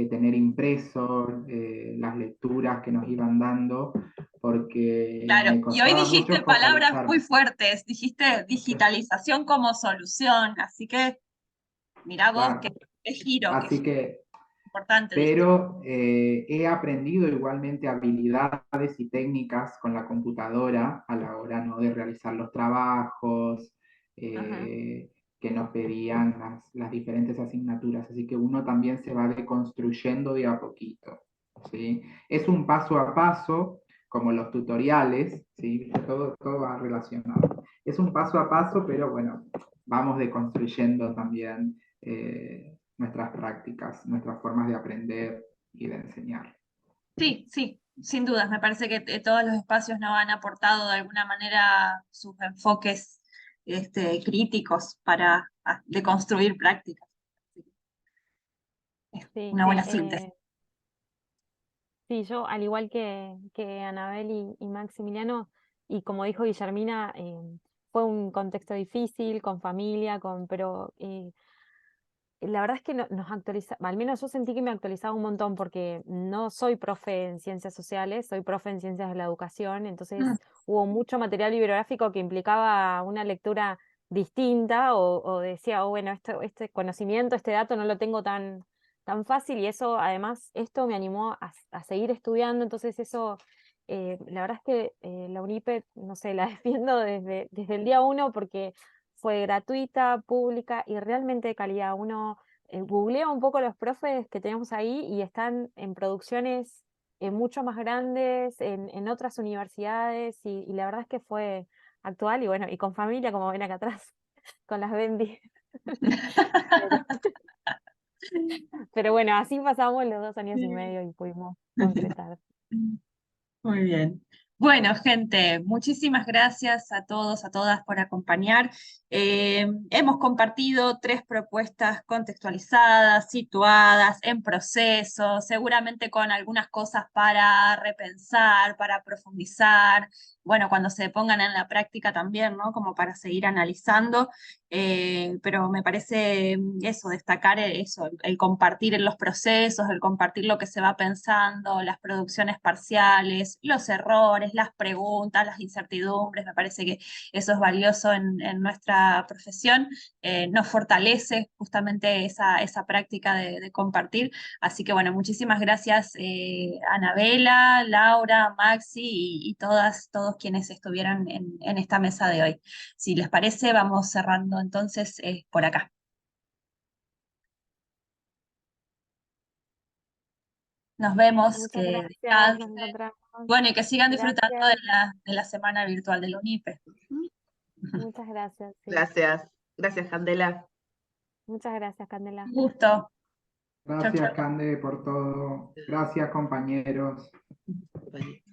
tener impreso, las lecturas que nos iban dando, porque Claro, me y hoy costaba mucho dijiste palabras muy focalizarme. fuertes, dijiste digitalización como solución, así que mirá vos Claro. qué Así giro que importante diste. pero he aprendido igualmente habilidades y técnicas con la computadora a la hora, ¿no? De realizar los trabajos Ajá. que nos pedían las diferentes asignaturas. Así que uno también se va deconstruyendo de a poquito, ¿sí? Es un paso a paso, como los tutoriales, ¿sí? Todo va relacionado. Es un paso a paso, pero bueno, vamos deconstruyendo también. Nuestras prácticas, nuestras formas de aprender y de enseñar. Sí, sí, sin dudas, me parece que todos los espacios nos han aportado de alguna manera sus enfoques críticos para deconstruir prácticas. Es Sí, una buena síntesis. sí, yo al igual que Anabel y Maximiliano, y como dijo Guillermina, fue un contexto difícil, con familia, pero la verdad es que nos actualiza, al menos yo sentí que me actualizaba un montón porque no soy profe en ciencias sociales, soy profe en ciencias de la educación, entonces Mm. hubo mucho material bibliográfico que implicaba una lectura distinta o decía, oh, bueno, este conocimiento, este dato no lo tengo tan fácil y eso, además, esto me animó a seguir estudiando, entonces eso, la verdad es que la UNIPE, no sé, la defiendo desde el día uno porque fue gratuita, pública y realmente de calidad. Uno googlea un poco los profes que tenemos ahí y están en producciones mucho más grandes, en otras universidades, y la verdad es que fue actual y bueno, y con familia, como ven acá atrás, con las Bendy. Pero, pero bueno, así pasamos los 2 años y medio y pudimos concretar. Muy bien. Bueno, gente, muchísimas gracias a todos, a todas por acompañar. Hemos compartido 3 propuestas contextualizadas, situadas, en proceso, seguramente con algunas cosas para repensar, para profundizar, bueno, cuando se pongan en la práctica también, ¿no? Como para seguir analizando. Pero me parece eso, destacar eso, el compartir en los procesos, el compartir lo que se va pensando, las producciones parciales, los errores, las preguntas, las incertidumbres, me parece que eso es valioso en nuestra profesión, nos fortalece justamente esa práctica de compartir. Así que bueno, muchísimas gracias Anabela, Laura, Maxi y todos quienes estuvieron en esta mesa de hoy. Si les parece, vamos cerrando entonces por acá. Nos vemos, Muchas que gracias, nos descansen. encontramos. Bueno, y que sigan disfrutando Gracias, de la semana virtual del UNIPE. muchas gracias, sí. Gracias. Gracias, Candela. Muchas gracias, Candela. Un gusto. Gracias, chau. Cande, por todo. Gracias, compañeros. Vale.